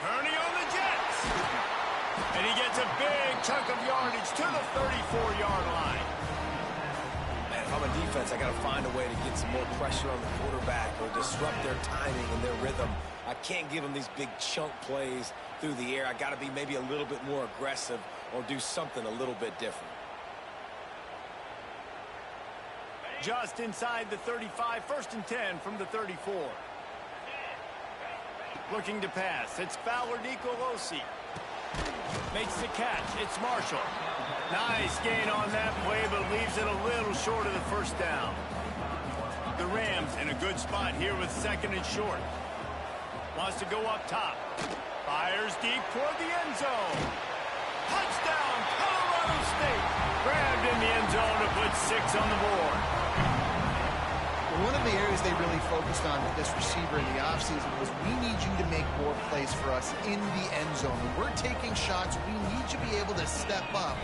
turning on the Jets. And he gets a big chunk of yardage to the 34-yard line. Man, if I'm a defense, I got to find a way to get some more pressure on the quarterback or disrupt their timing and their rhythm. I can't give them these big chunk plays through the air. I got to be maybe a little bit more aggressive or do something a little bit different. Just inside the 35, 1st and 10 from the 34. Looking to pass. It's Fowler Nicolosi. Makes the catch. It's Marshall. Nice gain on that play, but leaves it a little short of the first down. The Rams in a good spot here with 2nd and short. Wants to go up top. Fires deep toward the end zone. Touchdown, Colorado State. Grabbed in the end zone to put 6 on the board. One of the areas they really focused on with this receiver in the offseason was, we need you to make more plays for us in the end zone. When we're taking shots, we need you to be able to step up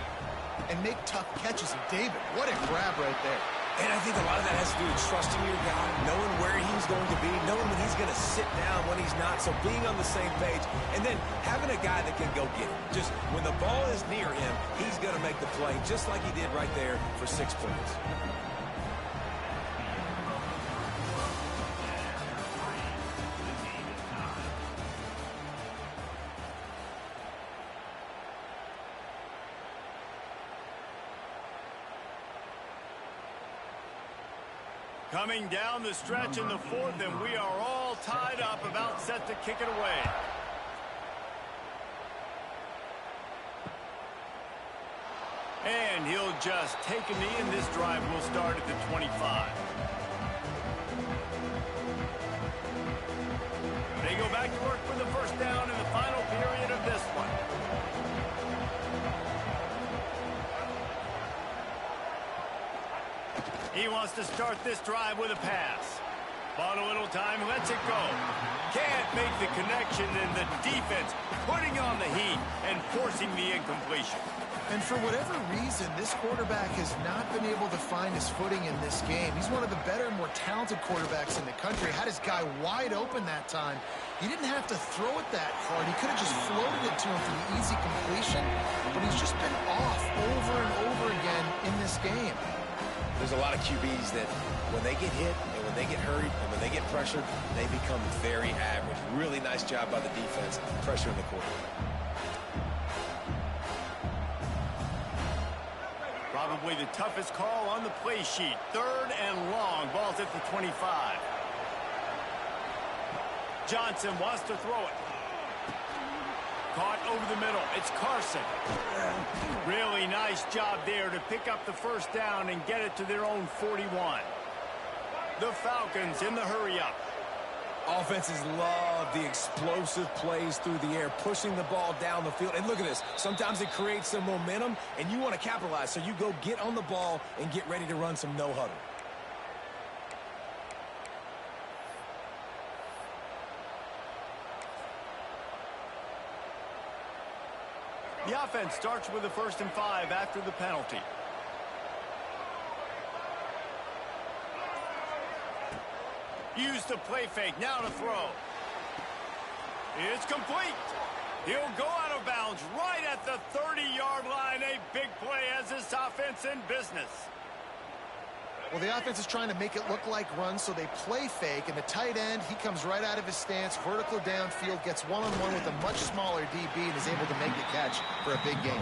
and make tough catches. And David, what a grab right there. And I think a lot of that has to do with trusting your guy, knowing where he's going to be, knowing when he's going to sit down, when he's not. So being on the same page, and then having a guy that can go get it. Just when the ball is near him, he's going to make the play, just like he did right there for 6 points. Coming down the stretch in the 4th, and we are all tied up, about set to kick it away. And he'll just take a knee, and this drive will start at the 25. They go back to work for the first down in the final period of this one. He wants to start this drive with a pass. Bought a little time, lets it go. Can't make the connection, and the defense putting on the heat and forcing the incompletion. And for whatever reason, this quarterback has not been able to find his footing in this game. He's one of the better, more talented quarterbacks in the country. Had his guy wide open that time. He didn't have to throw it that hard. He could have just floated it to him for the easy completion, but he's just been off over and over again in this game. There's a lot of QBs that when they get hit and when they get hurried and when they get pressured, they become very average. Really nice job by the defense, pressuring the quarterback. Probably the toughest call on the play sheet. 3rd and long. Ball's at the 25. Johnson wants to throw it. Caught over the middle. It's Carson. Really nice job there to pick up the first down and get it to their own 41. The Falcons in the hurry-up. Offenses love the explosive plays through the air, pushing the ball down the field. And look at this. Sometimes it creates some momentum, and you want to capitalize. So you go get on the ball and get ready to run some no-huddle. The offense starts with a 1st and 5 after the penalty. Use the play fake, now to throw. It's complete. He'll go out of bounds right at the 30-yard line. A big play as this offense in business. Well, the offense is trying to make it look like runs, so they play fake, and the tight end, he comes right out of his stance, vertical downfield, gets one-on-one with a much smaller DB, and is able to make the catch for a big gain.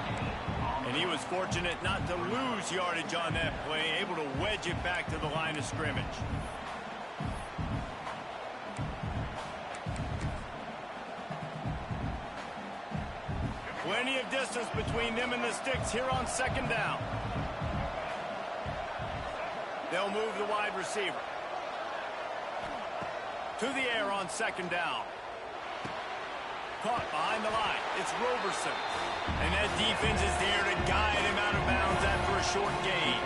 And he was fortunate not to lose yardage on that play, able to wedge it back to the line of scrimmage. Plenty of distance between them and the sticks here on 2nd down. They'll move the wide receiver. To the air on 2nd down. Caught behind the line. It's Roberson. And that defense is there to guide him out of bounds after a short gain.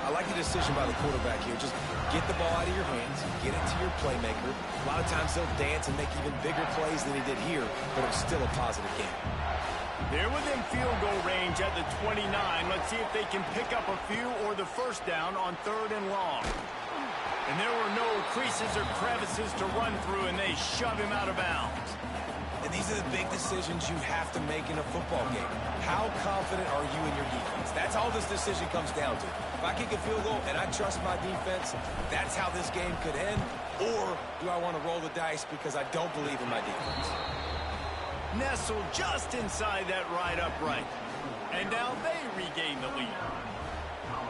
I like the decision by the quarterback here. Just get the ball out of your hands, get it to your playmaker. A lot of times he'll dance and make even bigger plays than he did here, but it's still a positive game. They're within field goal range at the 29. Let's see if they can pick up a few or the first down on 3rd and long. And there were no creases or crevices to run through, and they shove him out of bounds. And these are the big decisions you have to make in a football game. How confident are you in your defense? That's all this decision comes down to. If I kick a field goal and I trust my defense, that's how this game could end. Or do I want to roll the dice because I don't believe in my defense? Nestled just inside that right upright. And now they regain the lead.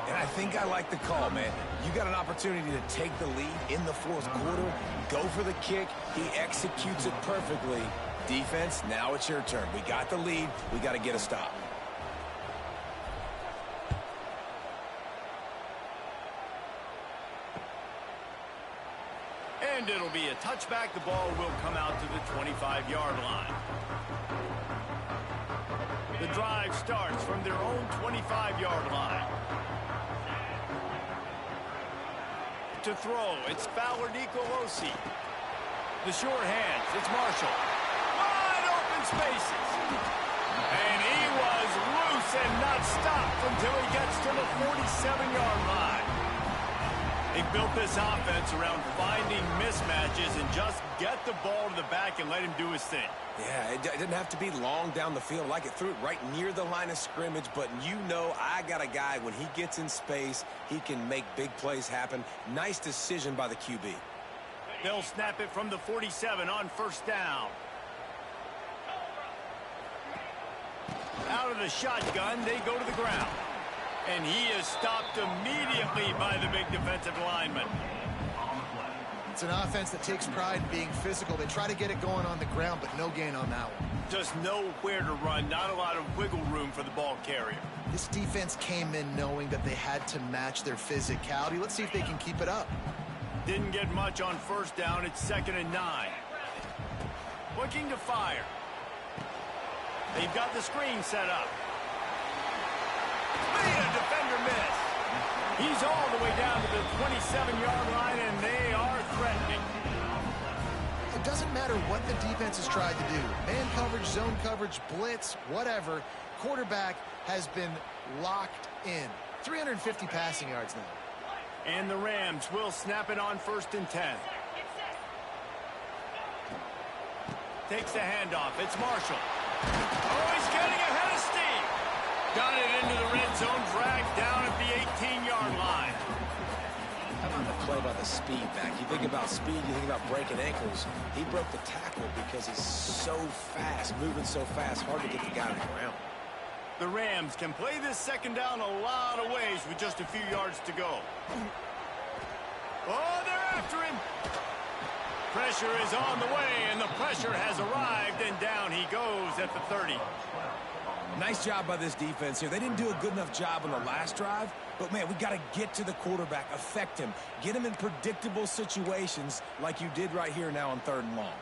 And I think I like the call, man. You got an opportunity to take the lead in the 4th quarter. Go for the kick. He executes it perfectly. Defense, now it's your turn. We got the lead. We got to get a stop. And it'll be a touchback. The ball will come out to the 25-yard line. The drive starts from their own 25-yard line. To throw, it's Fowler Nicolosi. The short hands, it's Marshall. Wide open spaces. And he was loose and not stopped until he gets to the 47-yard line. They built this offense around finding mismatches and just get the ball to the back and let him do his thing. Yeah, it didn't have to be long down the field. Like it threw it right near the line of scrimmage, but you know I got a guy, when he gets in space, he can make big plays happen. Nice decision by the QB. They'll snap it from the 47 on 1st down. Out of the shotgun, they go to the ground. And he is stopped immediately by the big defensive lineman. It's an offense that takes pride in being physical. They try to get it going on the ground, but no gain on that one. Just nowhere to run, not a lot of wiggle room for the ball carrier. This defense came in knowing that they had to match their physicality. Let's see if they can keep it up. Didn't get much on 1st down. It's 2nd and 9. Looking to fire. They've got the screen set up. Made a defender miss. He's all the way down to the 27-yard line, and they are threatening. It doesn't matter what the defense has tried to do. Man coverage, zone coverage, blitz, whatever. Quarterback has been locked in. 350 passing yards now. And the Rams will snap it on 1st and 10. Takes the handoff. It's Marshall. Oh, he's getting ahead of steam. Got it into the red zone, dragged down at the 18-yard line. How about the play by the speed back? You think about speed, you think about breaking ankles. He broke the tackle because he's so fast, moving so fast, hard to get the guy on the ground. The Rams can play this 2nd down a lot of ways with just a few yards to go. Oh, they're after him. Pressure is on the way, and the pressure has arrived, and down he goes at the 30. Nice job by this defense here. They didn't do a good enough job on the last drive, but, man, we got to get to the quarterback, affect him, get him in predictable situations like you did right here now on 3rd and long.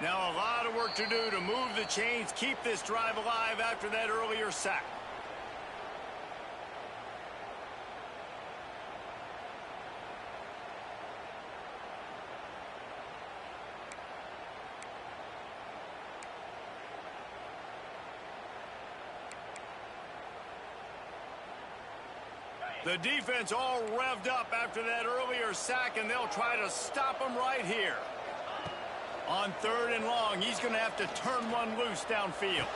Now a lot of work to do to move the chains, keep this drive alive after that earlier sack. The defense all revved up after that earlier sack, and they'll try to stop him right here. On 3rd and long, he's going to have to turn one loose downfield.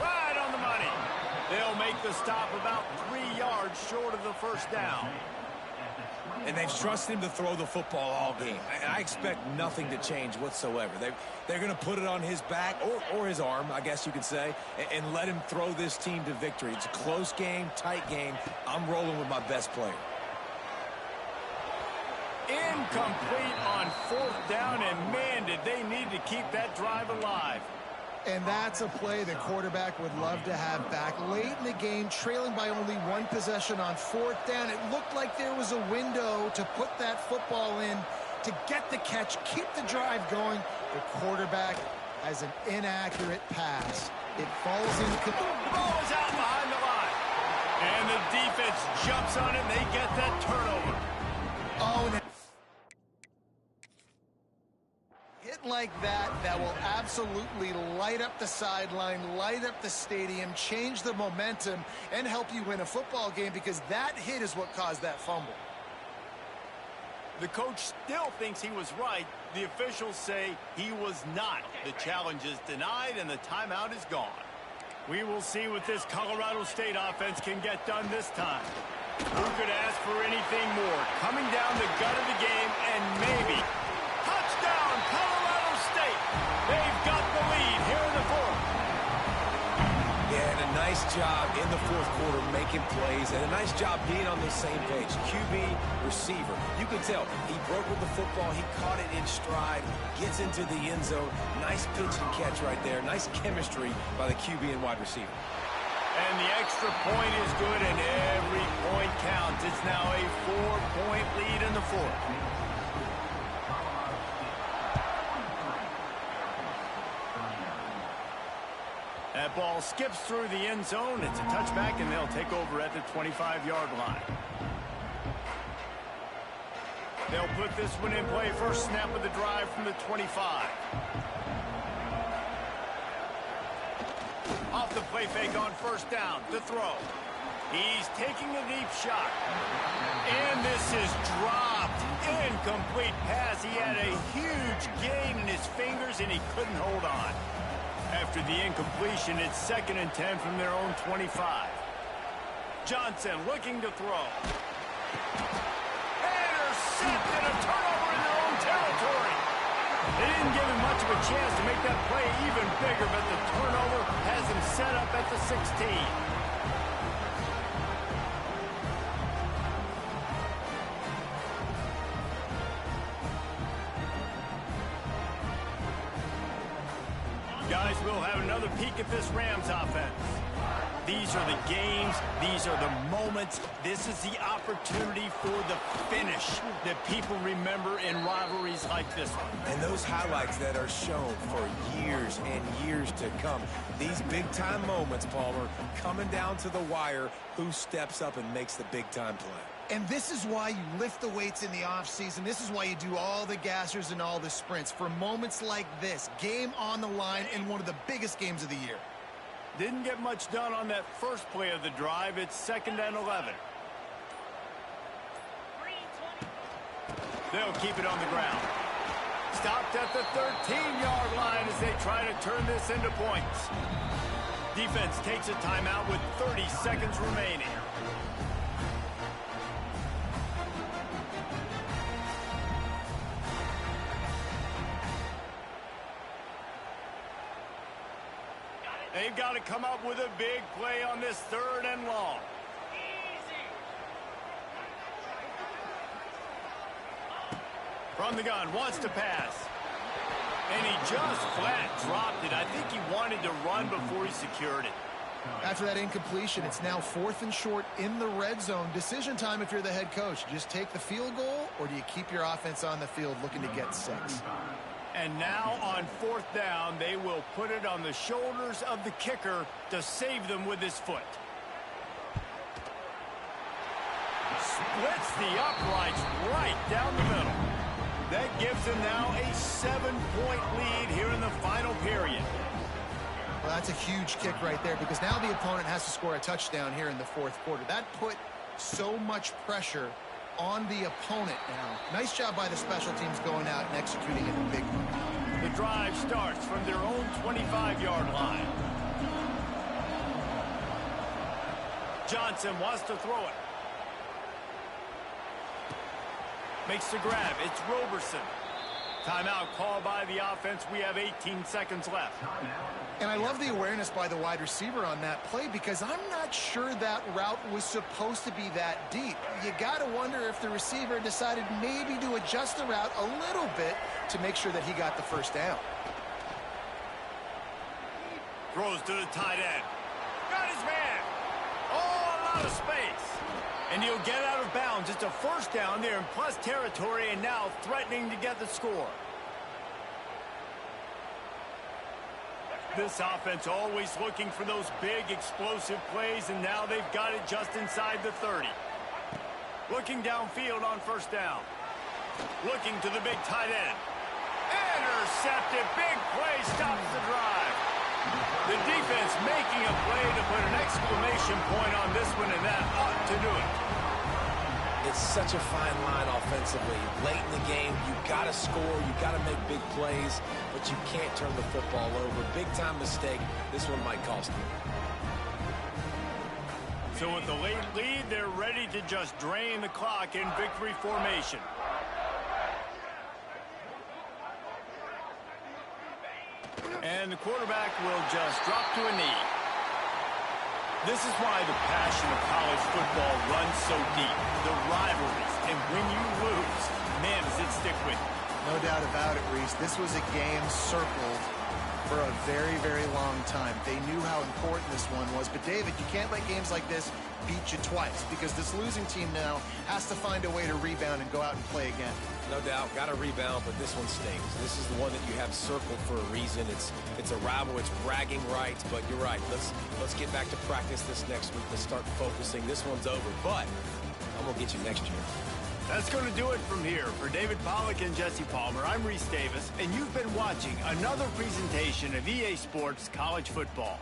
Right on the money. They'll make the stop about 3 yards short of the 1st down. And they've trusted him to throw the football all game. I expect nothing to change whatsoever. They're going to put it on his back, or his arm, I guess you could say, and let him throw this team to victory. It's a close game, tight game. I'm rolling with my best player. Incomplete on 4th down, and man, did they need to keep that drive alive. And that's a play the quarterback would love to have back. Late in the game, trailing by only 1 possession on 4th down. It looked like there was a window to put that football in, to get the catch, keep the drive going. The quarterback has an inaccurate pass. It falls in. The ball is out behind the line. And the defense jumps on it, and they get that turnover. Oh, and like that will absolutely light up the sideline, light up the stadium, change the momentum, and help you win a football game, because that hit is what caused that fumble. The coach still thinks he was right. The officials say he was not. The challenge is denied, and the timeout is gone. We will see what this Colorado State offense can get done this time. Who could ask for anything more? Coming down the gut of the game, and maybe touchdown, Colorado State. They've got the lead here in the 4th. Yeah, and a nice job in the 4th quarter making plays, and a nice job being on the same page. QB, receiver. You can tell he broke with the football. He caught it in stride, gets into the end zone. Nice pitch and catch right there. Nice chemistry by the QB and wide receiver. And the extra point is good, and every point counts. It's now a 4-point lead in the 4th. That ball skips through the end zone. It's a touchback, and they'll take over at the 25-yard line. They'll put this one in play. First snap of the drive from the 25. Off the play fake on 1st down to throw. He's taking a deep shot. And this is dropped. Incomplete pass. He had a huge gain in his fingers, and he couldn't hold on. After the incompletion, it's 2nd and 10 from their own 25. Johnson looking to throw. Intercepted, a turnover in their own territory. They didn't give him much of a chance to make that play even bigger, but the turnover has him set up at the 16. Guys, we'll have another peek at this Rams offense. These are the games. These are the moments. This is the opportunity for the finish that people remember in rivalries like this one. And those highlights that are shown for years and years to come. These big-time moments, Palmer, coming down to the wire, who steps up and makes the big-time play. And this is why you lift the weights in the offseason. This is why you do all the gassers and all the sprints. For moments like this, game on the line in one of the biggest games of the year. Didn't get much done on that first play of the drive. It's 2nd and 11. They'll keep it on the ground. Stopped at the 13-yard line as they try to turn this into points. Defense takes a timeout with 30 seconds remaining. They've got to come up with a big play on this 3rd and long. From the gun, wants to pass. And he just flat dropped it. I think he wanted to run before he secured it. After that incompletion, it's now 4th and short in the red zone. Decision time if you're the head coach. Just take the field goal, or do you keep your offense on the field looking to get 6? And now on 4th down, they will put it on the shoulders of the kicker to save them with his foot. Splits the uprights right down the middle. That gives them now a 7-point lead here in the final period. Well, that's a huge kick right there because now the opponent has to score a touchdown here in the 4th quarter. That put so much pressure on the opponent now. Nice job by the special teams going out and executing it in big way. The drive starts from their own 25-yard line. Johnson wants to throw it. Makes the grab. It's Roberson. Timeout called by the offense. We have 18 seconds left. And I love the awareness by the wide receiver on that play because I'm not sure that route was supposed to be that deep. You got to wonder if the receiver decided maybe to adjust the route a little bit to make sure that he got the 1st down. Throws to the tight end. Got his man. Oh, a lot of space. And he'll get out of bounds. It's a 1st down there in plus territory and now threatening to get the score. This offense always looking for those big explosive plays, and now they've got it just inside the 30. Looking downfield on 1st down. Looking to the big tight end. Intercepted. Big play stops the drive. The defense making a play to put an exclamation point on this one, and that ought to do it. It's such a fine line offensively. Late in the game, you've got to score, you've got to make big plays, but you can't turn the football over. Big-time mistake. This one might cost you. So with the late lead, they're ready to just drain the clock in victory formation. And the quarterback will just drop to a knee. This is why the passion of college football runs so deep. The rivalries. And when you lose, man, does it stick with you. No doubt about it, Reese. This was a game circled for a very, very long time. They knew how important this one was. But, David, you can't let games like this beat you twice because this losing team now has to find a way to rebound and go out and play again. No doubt, got to rebound, but this one stings. This is the one that you have circled for a reason. It's a rival, it's bragging rights, but you're right. Let's get back to practice this next week. Let's start focusing. This one's over, but I'm going to get you next year. That's going to do it from here. For David Pollack and Jesse Palmer, I'm Reese Davis, and you've been watching another presentation of EA Sports College Football.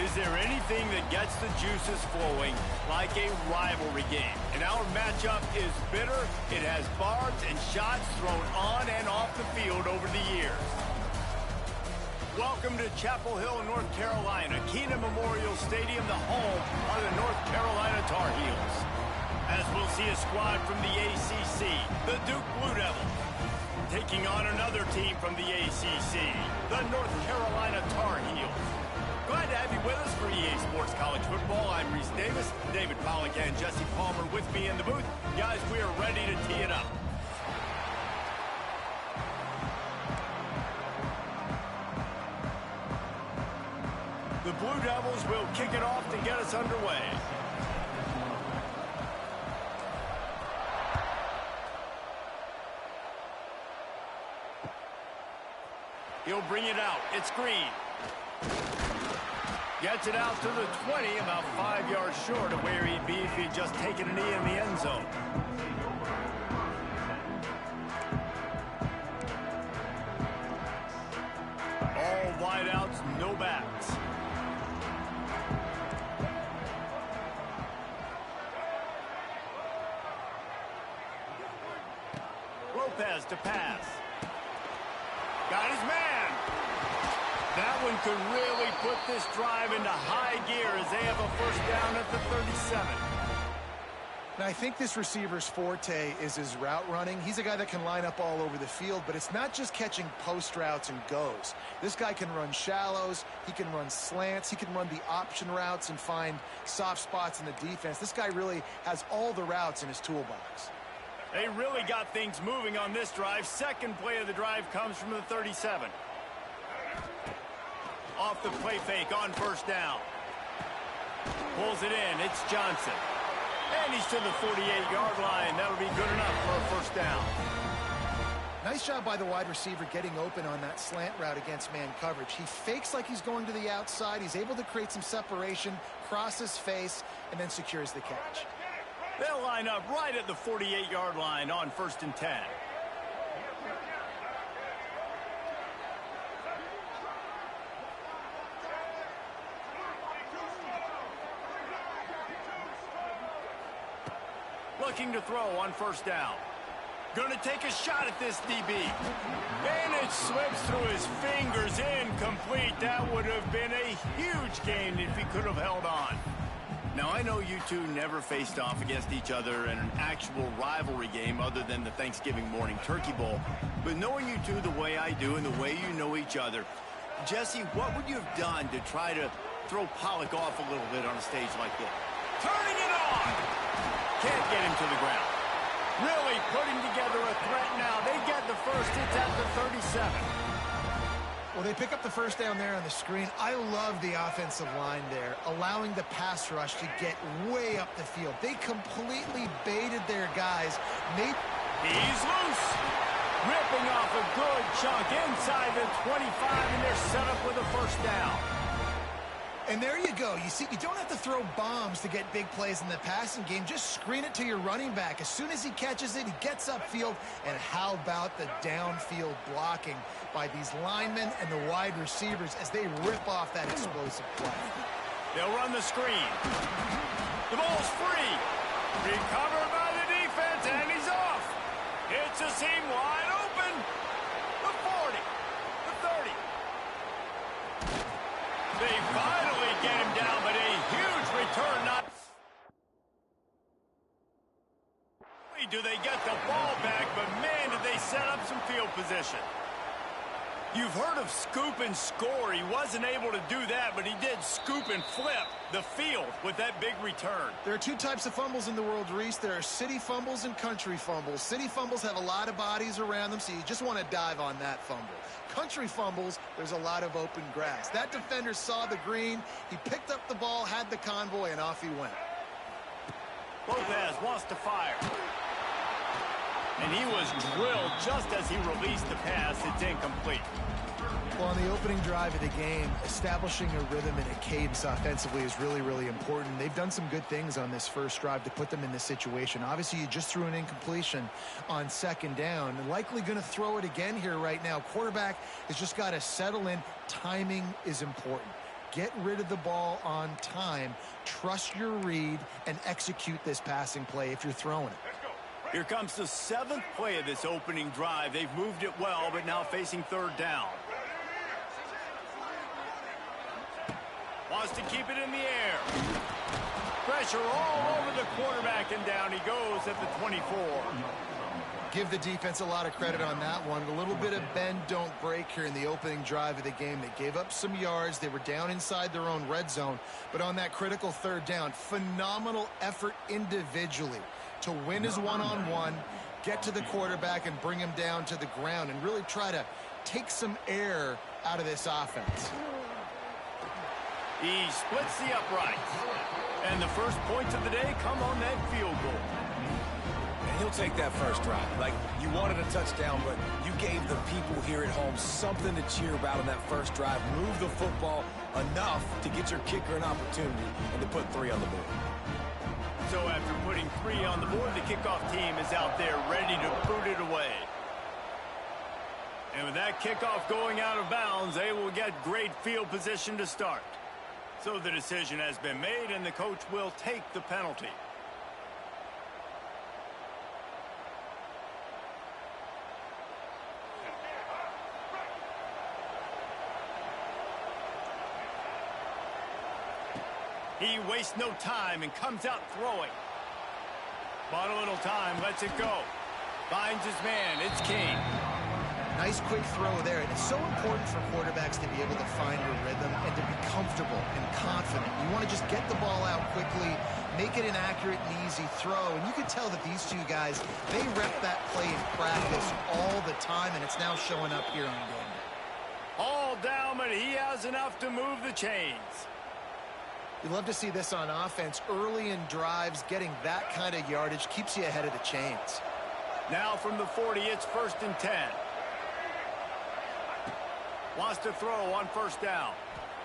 Is there anything that gets the juices flowing like a rivalry game? And our matchup is bitter. It has barbs and shots thrown on and off the field over the years. Welcome to Chapel Hill, North Carolina, Keenan Memorial Stadium, the home of the North Carolina Tar Heels. As we'll see a squad from the ACC, the Duke Blue Devils, taking on another team from the ACC, the North Carolina Tar Heels. Glad to have you with us for EA Sports College Football. I'm Reese Davis, David Pollock and Jesse Palmer with me in the booth. Guys, we are ready to tee it up. The Blue Devils will kick it off to get us underway. He'll bring it out. It's Green. Gets it out to the 20, about 5 yards short of where he'd be if he'd just taken a knee in the end zone. All wideouts, no backs. Lopez to pass. Got his man. That one could really put this drive into high gear as they have a first down at the 37. Now, I think this receiver's forte is his route running. He's a guy that can line up all over the field, but it's not just catching post routes and goes. This guy can run shallows, he can run slants, he can run the option routes and find soft spots in the defense. This guy really has all the routes in his toolbox. They really got things moving on this drive. Second play of the drive comes from the 37. Off the play fake on first down. Pulls it in. It's Johnson. And he's to the 48-yard line. That'll be good enough for a first down. Nice job by the wide receiver getting open on that slant route against man coverage. He fakes like he's going to the outside. He's able to create some separation, cross his face, and then secures the catch. They'll line up right at the 48-yard line on 1st and 10. Looking to throw on first down. Going to take a shot at this DB. And it slips through his fingers, incomplete. That would have been a huge gain if he could have held on. Now, I know you two never faced off against each other in an actual rivalry game other than the Thanksgiving morning Turkey Bowl. But knowing you two the way I do and the way you know each other, Jesse, what would you have done to try to throw Pollock off a little bit on a stage like this? Turning it on! Can't get him to the ground. Really putting together a threat now. They get the first. It's at the 37. Well, they pick up the first down there on the screen. I love the offensive line there, allowing the pass rush to get way up the field. They completely baited their guys. He's loose. Ripping off a good chunk inside the 25, and they're set up with a first down. And there you go. You see, you don't have to throw bombs to get big plays in the passing game. Just screen it to your running back. As soon as he catches it, he gets upfield. And how about the downfield blocking by these linemen and the wide receivers as they rip off that explosive play? They'll run the screen. The ball's free. Recovered by the defense, and he's off. It's a seam wide open. The 40. The 30. They finally get him down, but a huge return. Not only do they get the ball back, but man, did they set up some field position. You've heard of scoop and score. He wasn't able to do that, but he did scoop and flip the field with that big return. There are two types of fumbles in the world, Reese. There are city fumbles and country fumbles. City fumbles have a lot of bodies around them, so you just want to dive on that fumble. Country fumbles, there's a lot of open grass. That defender saw the green. He picked up the ball, had the convoy, and off he went. Lopez wants to fire. And he was drilled just as he released the pass. It's incomplete. Well, on the opening drive of the game, establishing a rhythm and a cadence offensively is really, really important. They've done some good things on this first drive to put them in this situation. Obviously, you just threw an incompletion on second down. Likely going to throw it again here right now. Quarterback has just got to settle in. Timing is important. Get rid of the ball on time, trust your read, and execute this passing play if you're throwing it. Here comes the 7th play of this opening drive. They've moved it well, but now facing 3rd down. Wants to keep it in the air. Pressure all over the quarterback, and down he goes at the 24. Give the defense a lot of credit on that one. A little bit of bend, don't break here in the opening drive of the game. They gave up some yards. They were down inside their own red zone. But on that critical 3rd down, phenomenal effort individually to win his one-on-one, get to the quarterback and bring him down to the ground and really try to take some air out of this offense. He splits the uprights. And the first points of the day come on that field goal. And he'll take that first drive. Like, you wanted a touchdown, but you gave the people here at home something to cheer about on that first drive. Move the football enough to get your kicker an opportunity and to put 3 on the board. So after putting 3 on the board, the kickoff team is out there ready to boot it away. And with that kickoff going out of bounds, they will get great field position to start. So the decision has been made, and the coach will take the penalty. He wastes no time and comes out throwing. Bought a little time, lets it go. Finds his man, it's King. Nice quick throw there. And it's so important for quarterbacks to be able to find your rhythm and to be comfortable and confident. You want to just get the ball out quickly, make it an accurate and easy throw. And you can tell that these two guys, they rep that play in practice all the time, and it's now showing up here on game day. All down, but he has enough to move the chains. You love to see this on offense. Early in drives, getting that kind of yardage keeps you ahead of the chains. Now from the 40, it's 1st and 10. Wants to throw on 1st down.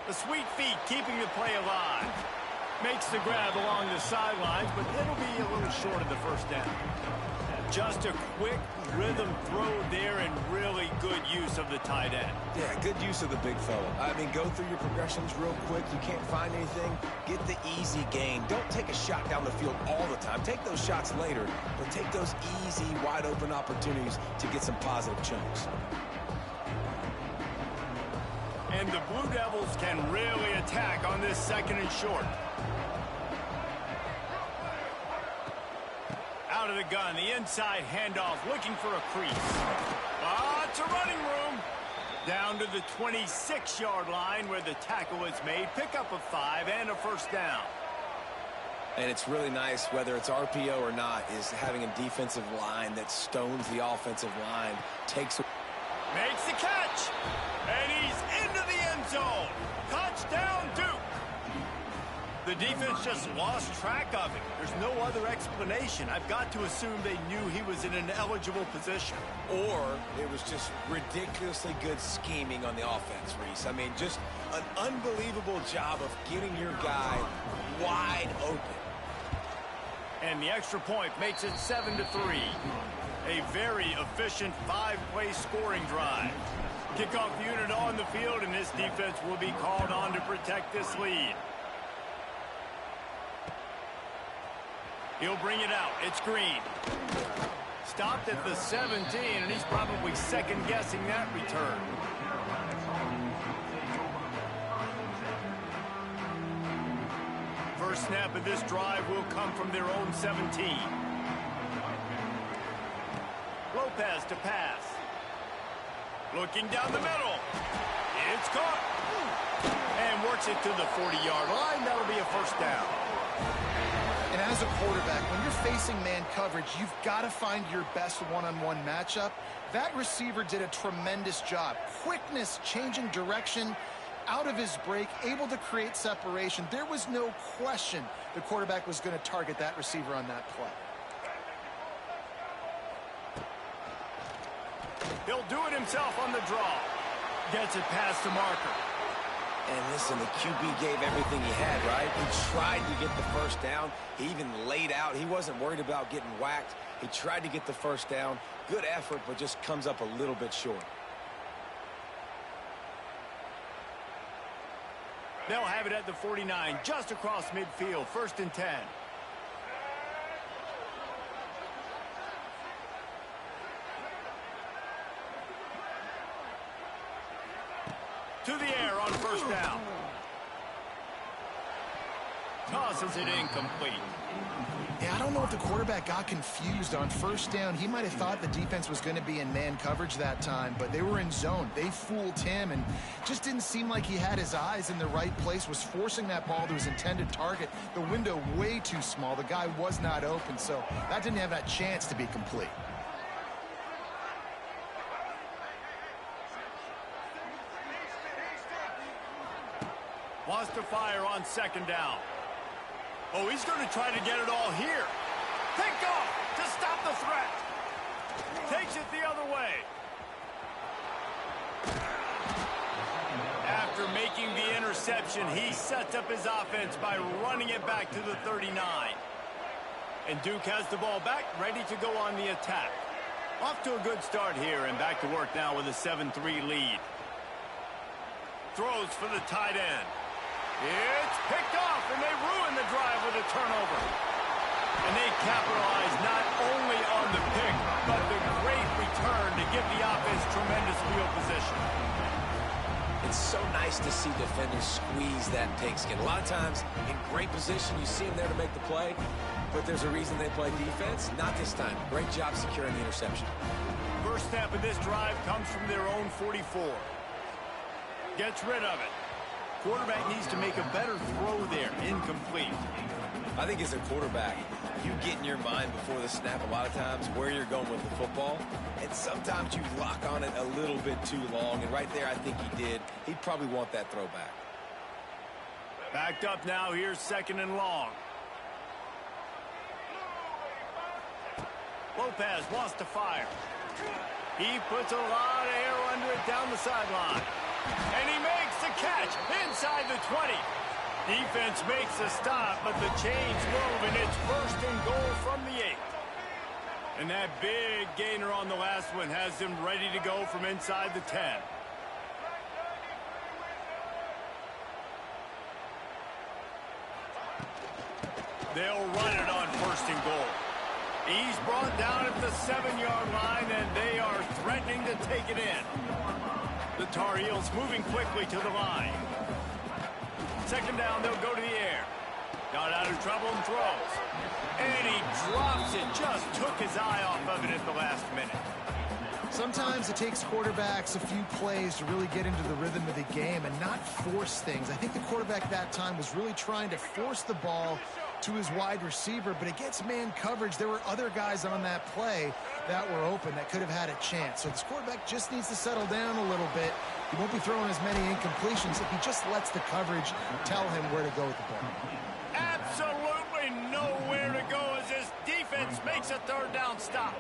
The sweet feet keeping the play alive. Makes the grab along the sidelines, but it'll be a little short of the 1st down. Just a quick rhythm throw there and really good use of the tight end. Yeah, good use of the big fella. I mean, go through your progressions real quick. You can't find anything, get the easy gain. Don't take a shot down the field all the time. Take those shots later, but take those easy, wide-open opportunities to get some positive chunks. And the Blue Devils can really attack on this 2nd and short. Out of the gun, the inside handoff, looking for a crease. It's a running room. Down to the 26-yard line where the tackle is made. Pick up a 5 and a 1st down. And it's really nice, whether it's RPO or not, is having a defensive line that stones the offensive line. Makes the catch. And he's into the end zone. Touchdown, Duke. The defense just lost track of him. There's no other explanation. I've got to assume they knew he was in an eligible position. Or it was just ridiculously good scheming on the offense, Reese. I mean, just an unbelievable job of getting your guy wide open. And the extra point makes it 7-3. A very efficient 5-play scoring drive. Kickoff unit on the field, and this defense will be called on to protect this lead. He'll bring it out. It's Green. Stopped at the 17, and he's probably second-guessing that return. First snap of this drive will come from their own 17. Lopez to pass. Looking down the middle. It's caught. And works it to the 40-yard line. That'll be a 1st down. And as a quarterback, when you're facing man coverage, you've got to find your best one-on-one matchup. That receiver did a tremendous job. Quickness, changing direction, out of his break, able to create separation. There was no question the quarterback was going to target that receiver on that play. He'll do it himself on the draw. Gets it past the marker. And listen, the QB gave everything he had, right? He tried to get the 1st down. He even laid out. He wasn't worried about getting whacked. He tried to get the 1st down. Good effort, but just comes up a little bit short. They'll have it at the 49, just across midfield, 1st and 10. To the air on 1st down. Tosses it incomplete. Yeah, I don't know if the quarterback got confused on 1st down. He might have thought the defense was going to be in man coverage that time, but they were in zone. They fooled him and just didn't seem like he had his eyes in the right place, was forcing that ball to his intended target. The window way too small. The guy was not open, so that didn't have that chance to be complete. Wants to fire on 2nd down. Oh, he's going to try to get it all here. Pick off to stop the threat. Takes it the other way. After making the interception, he sets up his offense by running it back to the 39. And Duke has the ball back, ready to go on the attack. Off to a good start here, and back to work now with a 7-3 lead. Throws for the tight end. It's picked off, and they ruin the drive with a turnover. And they capitalize not only on the pick, but the great return to give the offense tremendous field position. It's so nice to see defenders squeeze that pigskin. A lot of times, in great position, you see them there to make the play, but there's a reason they play defense. Not this time. Great job securing the interception. First snap of this drive comes from their own 44. Gets rid of it. Quarterback needs to make a better throw there. Incomplete. I think as a quarterback, you get in your mind before the snap a lot of times where you're going with the football, and sometimes you lock on it a little bit too long, and right there I think he did. He'd probably want that throw back. Backed up now. Here's 2nd and long. Lopez wants to fire. He puts a lot of air under it down the sideline. And he makes the catch inside the 20. Defense makes a stop, but the chains move, and it's 1st and goal from the 8. And that big gainer on the last one has them ready to go from inside the 10. They'll run it on 1st and goal. He's brought down at the 7-yard line, and they are threatening to take it in. The Tar Heels moving quickly to the line. 2nd down, they'll go to the air. Got out of trouble and throws. And he drops it. Just took his eye off of it at the last minute. Sometimes it takes quarterbacks a few plays to really get into the rhythm of the game and not force things. I think the quarterback that time was really trying to force the ball to his wide receiver, but against man coverage, there were other guys on that play that were open that could have had a chance. So this quarterback just needs to settle down a little bit. He won't be throwing as many incompletions if he just lets the coverage tell him where to go with the ball. Absolutely nowhere to go as this defense makes a 3rd down stop.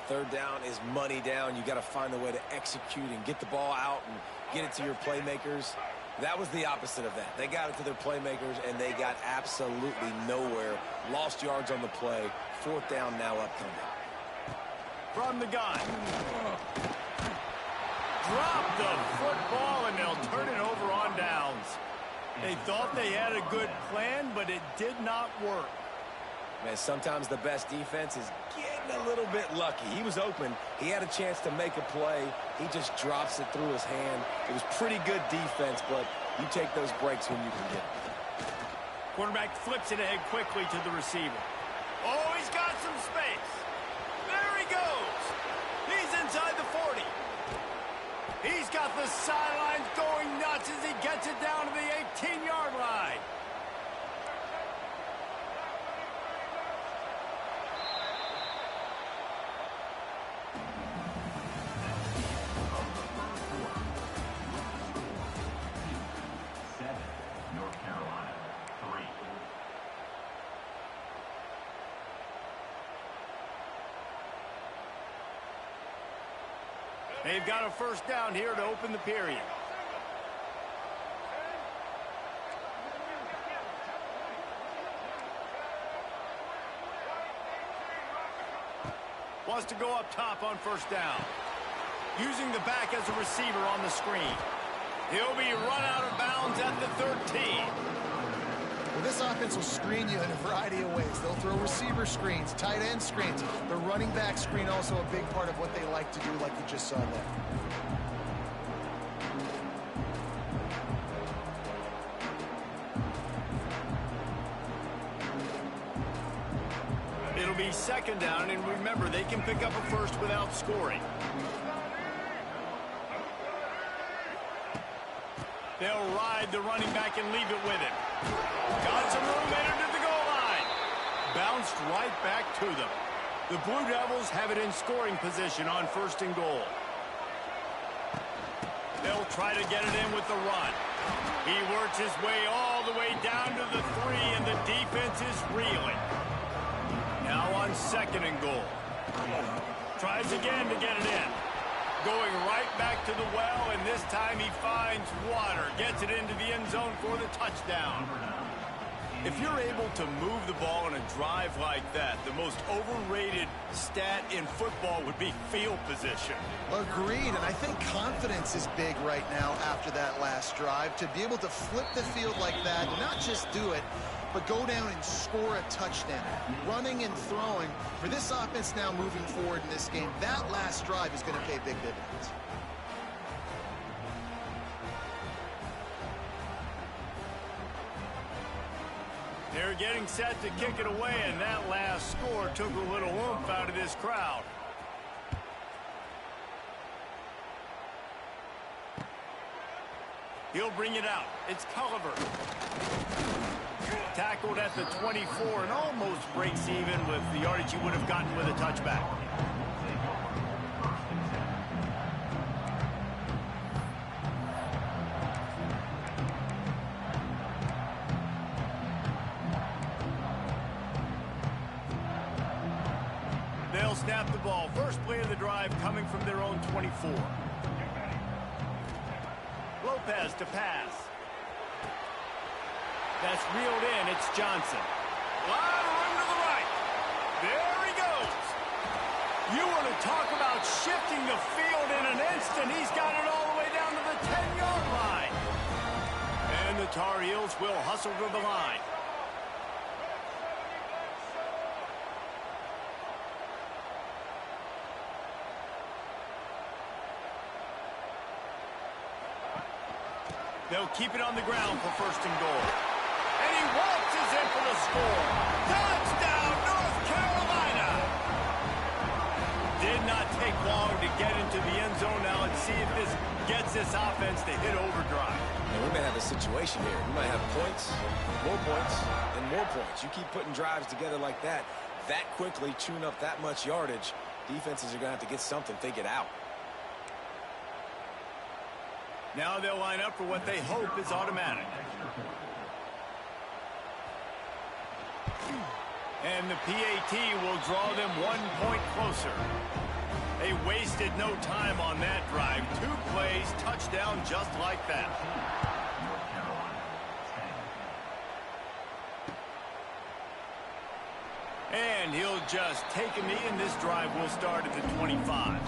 3rd down is money down. You got to find a way to execute and get the ball out and get it to your playmakers. That was the opposite of that. They got it to their playmakers, and they got absolutely nowhere. Lost yards on the play. 4th down now upcoming. From the gun. Drop the football, and they'll turn it over on downs. They thought they had a good plan, but it did not work. Man, sometimes the best defense is getting a little bit lucky. He was open. He had a chance to make a play. He just drops it through his hand. It was pretty good defense, but you take those breaks when you can get them. Quarterback flips it ahead quickly to the receiver. Oh, he's got some space. There he goes. He's inside the 40. He's got the sidelines going nuts as he gets it down to the 18-yard line. They've got a 1st down here to open the period. Wants to go up top on 1st down. Using the back as a receiver on the screen. He'll be run out of bounds at the 13. Well, this offense will screen you in a variety of ways. They'll throw receiver screens, tight end screens. The running back screen also a big part of what they like to do, like you just saw there. It'll be second down, and remember, they can pick up a first without scoring. They'll ride the running back and leave it with him. Got some room headed to the goal line. Bounced right back to them. The Blue Devils have it in scoring position on first and goal. They'll try to get it in with the run. He works his way all the way down to the 3, and the defense is reeling. Now on second and goal. Tries again to get it in. Going right back to the well, and this time he finds water. Gets it into the end zone for the touchdown. If you're able to move the ball in a drive like that, the most overrated stat in football would be field position. Agreed, and I think confidence is big right now after that last drive. To be able to flip the field like that, not just do it, but go down and score a touchdown. Running and throwing, for this offense now moving forward in this game, that last drive is going to pay big dividends. They're getting set to kick it away, and that last score took a little oomph out of this crowd. He'll bring it out. It's Culliver. Tackled at the 24 and almost breaks even with the yardage he would have gotten with a touchback. They'll snap the ball. First play of the drive coming from their own 24. Lopez to pass. That's reeled in. It's Johnson. Lot of room to the right. There he goes. You want to talk about shifting the field in an instant. He's got it all the way down to the 10-yard line. And the Tar Heels will hustle to the line. They'll keep it on the ground for first and goal. And he waltzes in for the score. Touchdown, North Carolina! Did not take long to get into the end zone. Now let's see if this gets this offense to hit overdrive. And we may have a situation here. We might have points, and more points. You keep putting drives together like that quickly, tune up that much yardage, defenses are going to have to get something figured out. Now they'll line up for what they hope is automatic. And the PAT will draw them 1 point closer. They wasted no time on that drive. 2 plays, touchdown just like that. And he'll just take a knee, and this drive will start at the 25.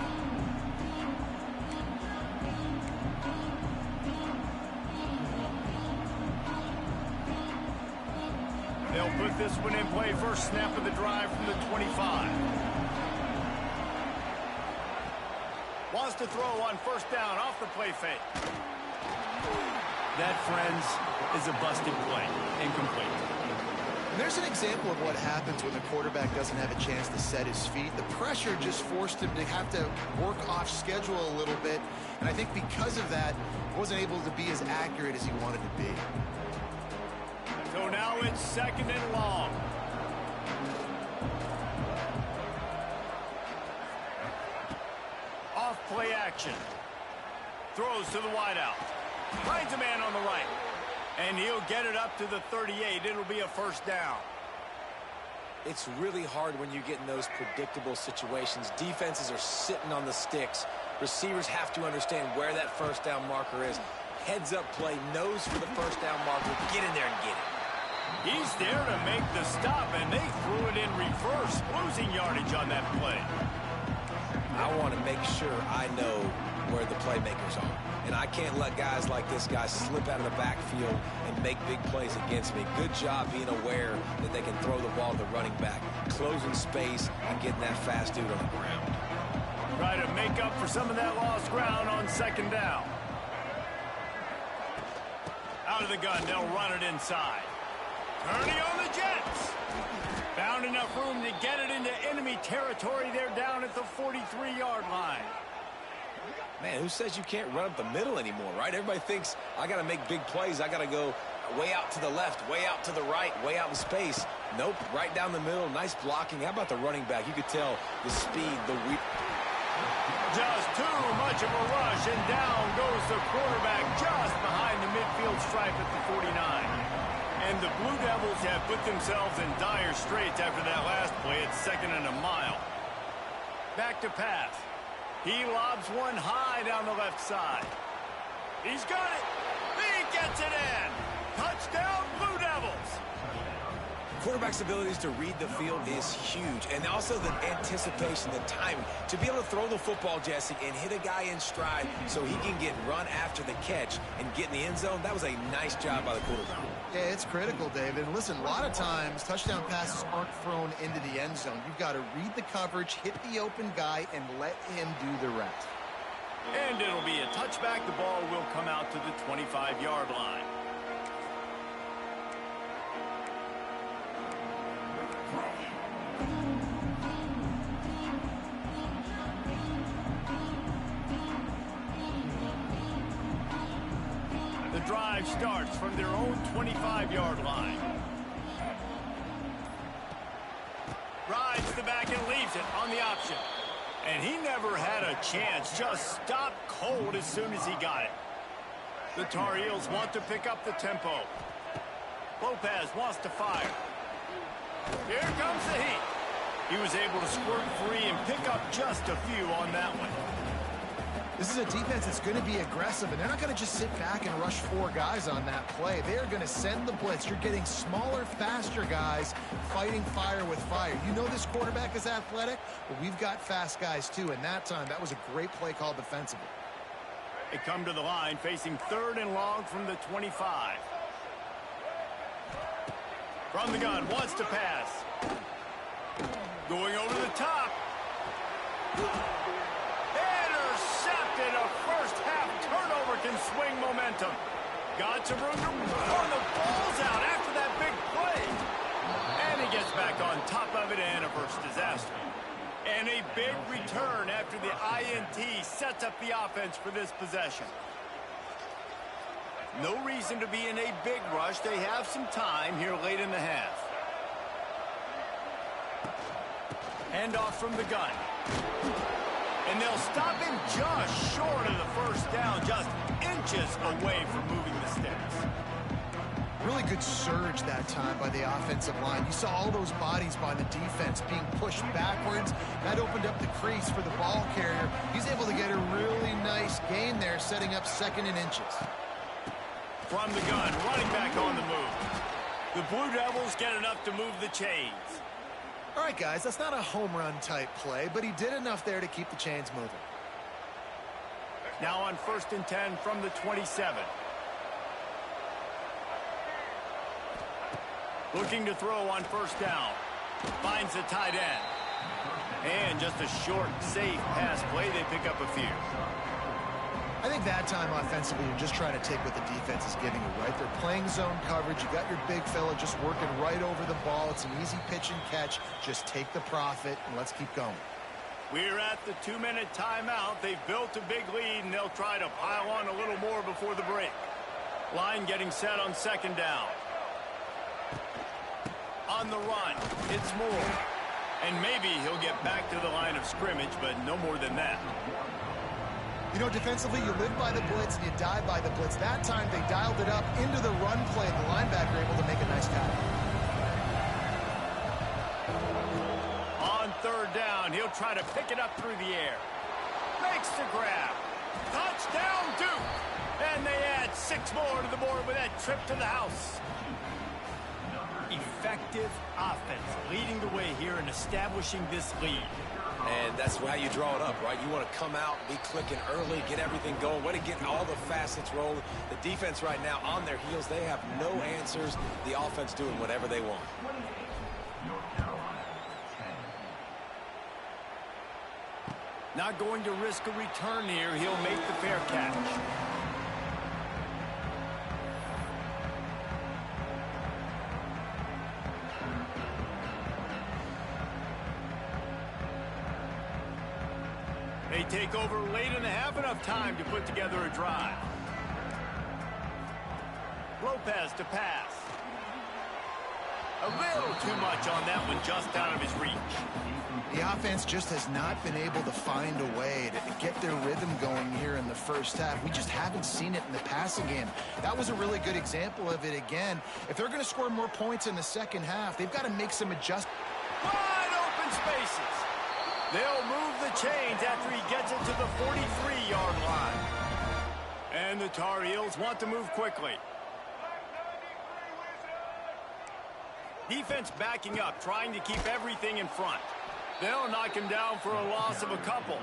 They'll put this one in play. First snap of the drive from the 25. Wants to throw on first down off the play fake. That, friends, is a busted play. Incomplete. And there's an example of what happens when the quarterback doesn't have a chance to set his feet. The pressure just forced him to have to work off schedule a little bit. And I think because of that, he wasn't able to be as accurate as he wanted to be. So now it's second and long. Off play action. Throws to the wideout. Finds a man on the right. And he'll get it up to the 38. It'll be a first down. It's really hard when you get in those predictable situations. Defenses are sitting on the sticks. Receivers have to understand where that first down marker is. Heads up play, nose for the first down marker. Get in there and get it. He's there to make the stop, and they threw it in reverse, losing yardage on that play. I want to make sure I know where the playmakers are. And I can't let guys like this guy slip out of the backfield and make big plays against me. Good job being aware that they can throw the ball to the running back, closing space, and getting that fast dude on the ground. Try to make up for some of that lost ground on second down. Out of the gun, they'll run it inside. Turning on the Jets. Found enough room to get it into enemy territory. They're down at the 43-yard line. Man, who says you can't run up the middle anymore, right? Everybody thinks I got to make big plays. I got to go way out to the left, way out to the right, way out in space. Nope, right down the middle. Nice blocking. How about the running back? You could tell the speed, the weight. Just too much of a rush, and down goes the quarterback just behind the midfield stripe at the 49. And the Blue Devils have put themselves in dire straits after that last play at 2nd and a mile. Back to pass. He lobs one high down the left side. He's got it. He gets it in. Touchdown, Blue Devils. Quarterback's abilities to read the field is huge, and also the anticipation, the timing. To be able to throw the football, Jesse, and hit a guy in stride so he can get run after the catch and get in the end zone, that was a nice job by the quarterback. Yeah, it's critical, David. Listen, a lot of times touchdown passes aren't thrown into the end zone. You've got to read the coverage, hit the open guy, and let him do the rest. And it'll be a touchback. The ball will come out to the 25-yard line. The drive starts from their own 25-yard line. Rides the back and leaves it on the option. And he never had a chance. Just stopped cold as soon as he got it. The Tar Heels want to pick up the tempo. Lopez wants to fire. Here comes the heat. He was able to squirt free and pick up just a few on that one. This is a defense that's going to be aggressive, and they're not going to just sit back and rush 4 guys on that play. They are going to send the blitz. You're getting smaller, faster guys fighting fire with fire. You know this quarterback is athletic, but we've got fast guys too, and that time, that was a great play call defensively. They come to the line facing 3rd and long from the 25. From the gun, wants to pass. Going over the top. Intercepted. A first-half turnover can swing momentum. Got some room to run. The ball's out after that big play. And he gets back on top of it and averts disaster. And a big return after the INT sets up the offense for this possession. No reason to be in a big rush. They have some time here late in the half. Handoff from the gun. And they'll stop him just short of the first down, just inches away from moving the sticks. Really good surge that time by the offensive line. You saw all those bodies by the defense being pushed backwards. That opened up the crease for the ball carrier. He's able to get a really nice gain there, setting up 2nd and inches. From the gun, running back on the move. The Blue Devils get enough to move the chains. All right, guys, that's not a home run type play, but he did enough there to keep the chains moving. Now on 1st and 10 from the 27. Looking to throw on 1st down. Finds the tight end. And just a short, safe pass play. They pick up a few. I think that time offensively, you're just trying to take what the defense is giving you, right? They're playing zone coverage. You got your big fella just working right over the ball. It's an easy pitch and catch. Just take the profit, and let's keep going. We're at the 2-minute timeout. They've built a big lead, and they'll try to pile on a little more before the break. Line getting set on 2nd down. On the run, it's Moore. And maybe he'll get back to the line of scrimmage, but no more than that. You know, defensively, you live by the blitz and you die by the blitz. That time, they dialed it up into the run play, and the linebacker able to make a nice tackle. On 3rd down, he'll try to pick it up through the air. Makes the grab. Touchdown, Duke. And they add 6 more to the board with that trip to the house. Effective offense leading the way here and establishing this lead. And that's how you draw it up, right? You want to come out, be clicking early, get everything going, way to get all the facets rolling. The defense right now on their heels, they have no answers. The offense doing whatever they want. Not going to risk a return here. He'll make the fair catch. They take over late and have enough time to put together a drive. Lopez to pass. A little too much on that one, just out of his reach. The offense just has not been able to find a way to get their rhythm going here in the first half. We just haven't seen it in the passing game. That was a really good example of it again. If they're going to score more points in the second half, they've got to make some adjustments. Wide open spaces. They'll move the chains after he gets it to the 43-yard line. And the Tar Heels want to move quickly. Defense backing up, trying to keep everything in front. They'll knock him down for a loss of a couple.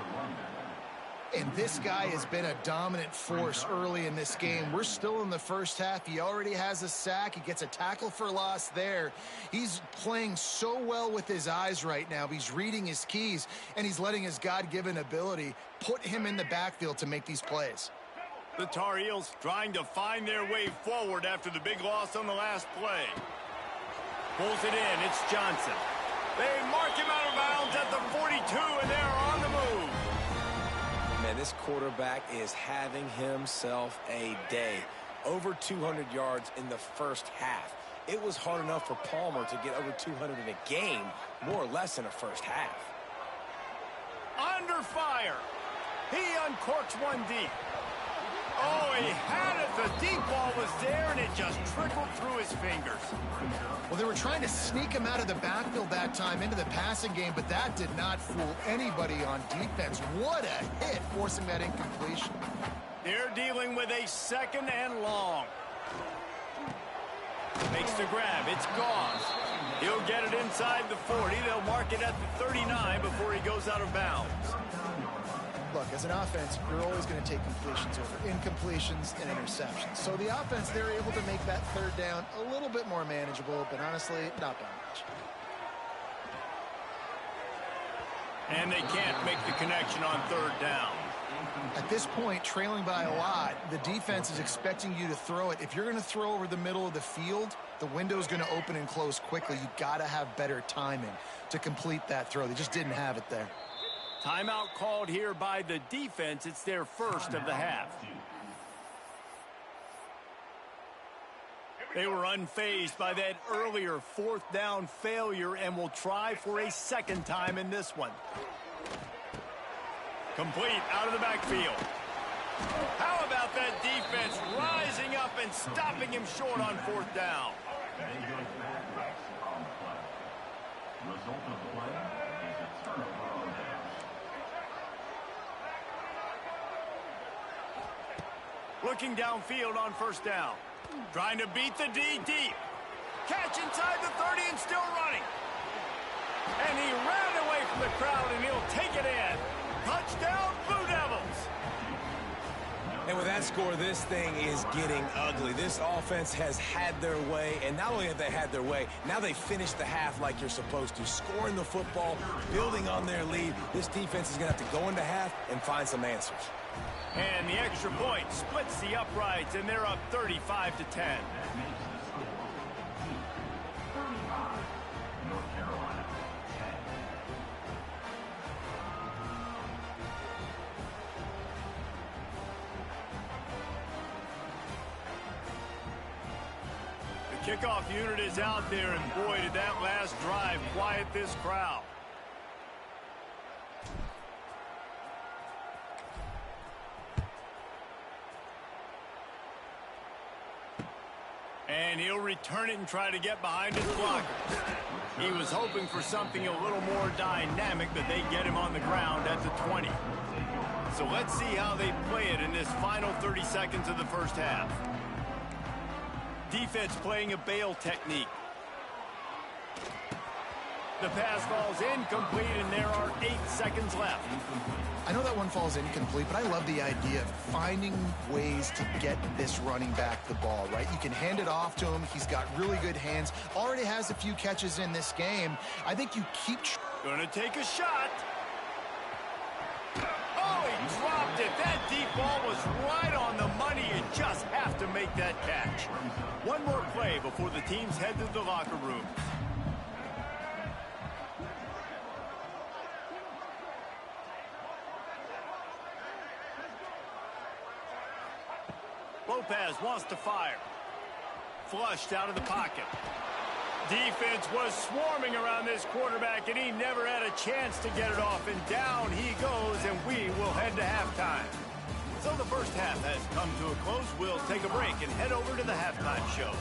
And this guy has been a dominant force early in this game. We're still in the first half. He already has a sack. He gets a tackle for loss there. He's playing so well with his eyes right now. He's reading his keys, and he's letting his God-given ability put him in the backfield to make these plays. The Tar Heels trying to find their way forward after the big loss on the last play. Pulls it in. It's Johnson. They mark him out of bounds at the 42, and they're on the move. Man, this quarterback is having himself a day. Over 200 yards in the first half. It was hard enough for Palmer to get over 200 in a game, more or less in a first half. Under fire. He uncorks one deep. Oh, he had it. The deep ball was there, and it just trickled through his fingers. Well, they were trying to sneak him out of the backfield that time into the passing game, but that did not fool anybody on defense. What a hit, forcing that incompletion. They're dealing with a second and long. Makes the grab. It's gone. He'll get it inside the 40. They'll mark it at the 39 before he goes out of bounds. Look, as an offense, you're always going to take completions over incompletions and interceptions. So the offense, they're able to make that third down a little bit more manageable, but honestly, not by much. And they can't make the connection on third down. At this point, trailing by a lot, the defense is expecting you to throw it. If you're going to throw over the middle of the field, the window is going to open and close quickly. You've got to have better timing to complete that throw. They just didn't have it there. Timeout called here by the defense. It's their first of the half. They were unfazed by that earlier fourth down failure and will try for a second time in this one. Complete out of the backfield. How about that defense rising up and stopping him short on fourth down? Result of the play is a turnover on downs. Looking downfield on first down. Trying to beat the D deep. Catch inside the 30 and still running. And he ran away from the crowd, and he'll take it in. Touchdown, Blue Devils. And with that score, this thing is getting ugly. This offense has had their way, and not only have they had their way, now they finished the half like you're supposed to, scoring the football, building on their lead. This defense is going to have to go into half and find some answers. And the extra point splits the uprights, and they're up 35-10. North Carolina, 10. The kickoff unit is out there, and boy, did that last drive quiet this crowd. And he'll return it and try to get behind his blockers. He was hoping for something a little more dynamic, but they get him on the ground at the 20. So let's see how they play it in this final 30 seconds of the first half. Defense playing a bail technique. The pass falls incomplete, and there are 8 seconds left. I know that one falls incomplete, but I love the idea of finding ways to get this running back the ball, right? You can hand it off to him. He's got really good hands. Already has a few catches in this game. I think you keep... Gonna take a shot. Oh, he dropped it. That deep ball was right on the money. You just have to make that catch. One more play before the teams head to the locker room. Lopez wants to fire. Flushed out of the pocket. Defense was swarming around this quarterback, and he never had a chance to get it off. And down he goes, and we will head to halftime. So the first half has come to a close. We'll take a break and head over to the halftime show.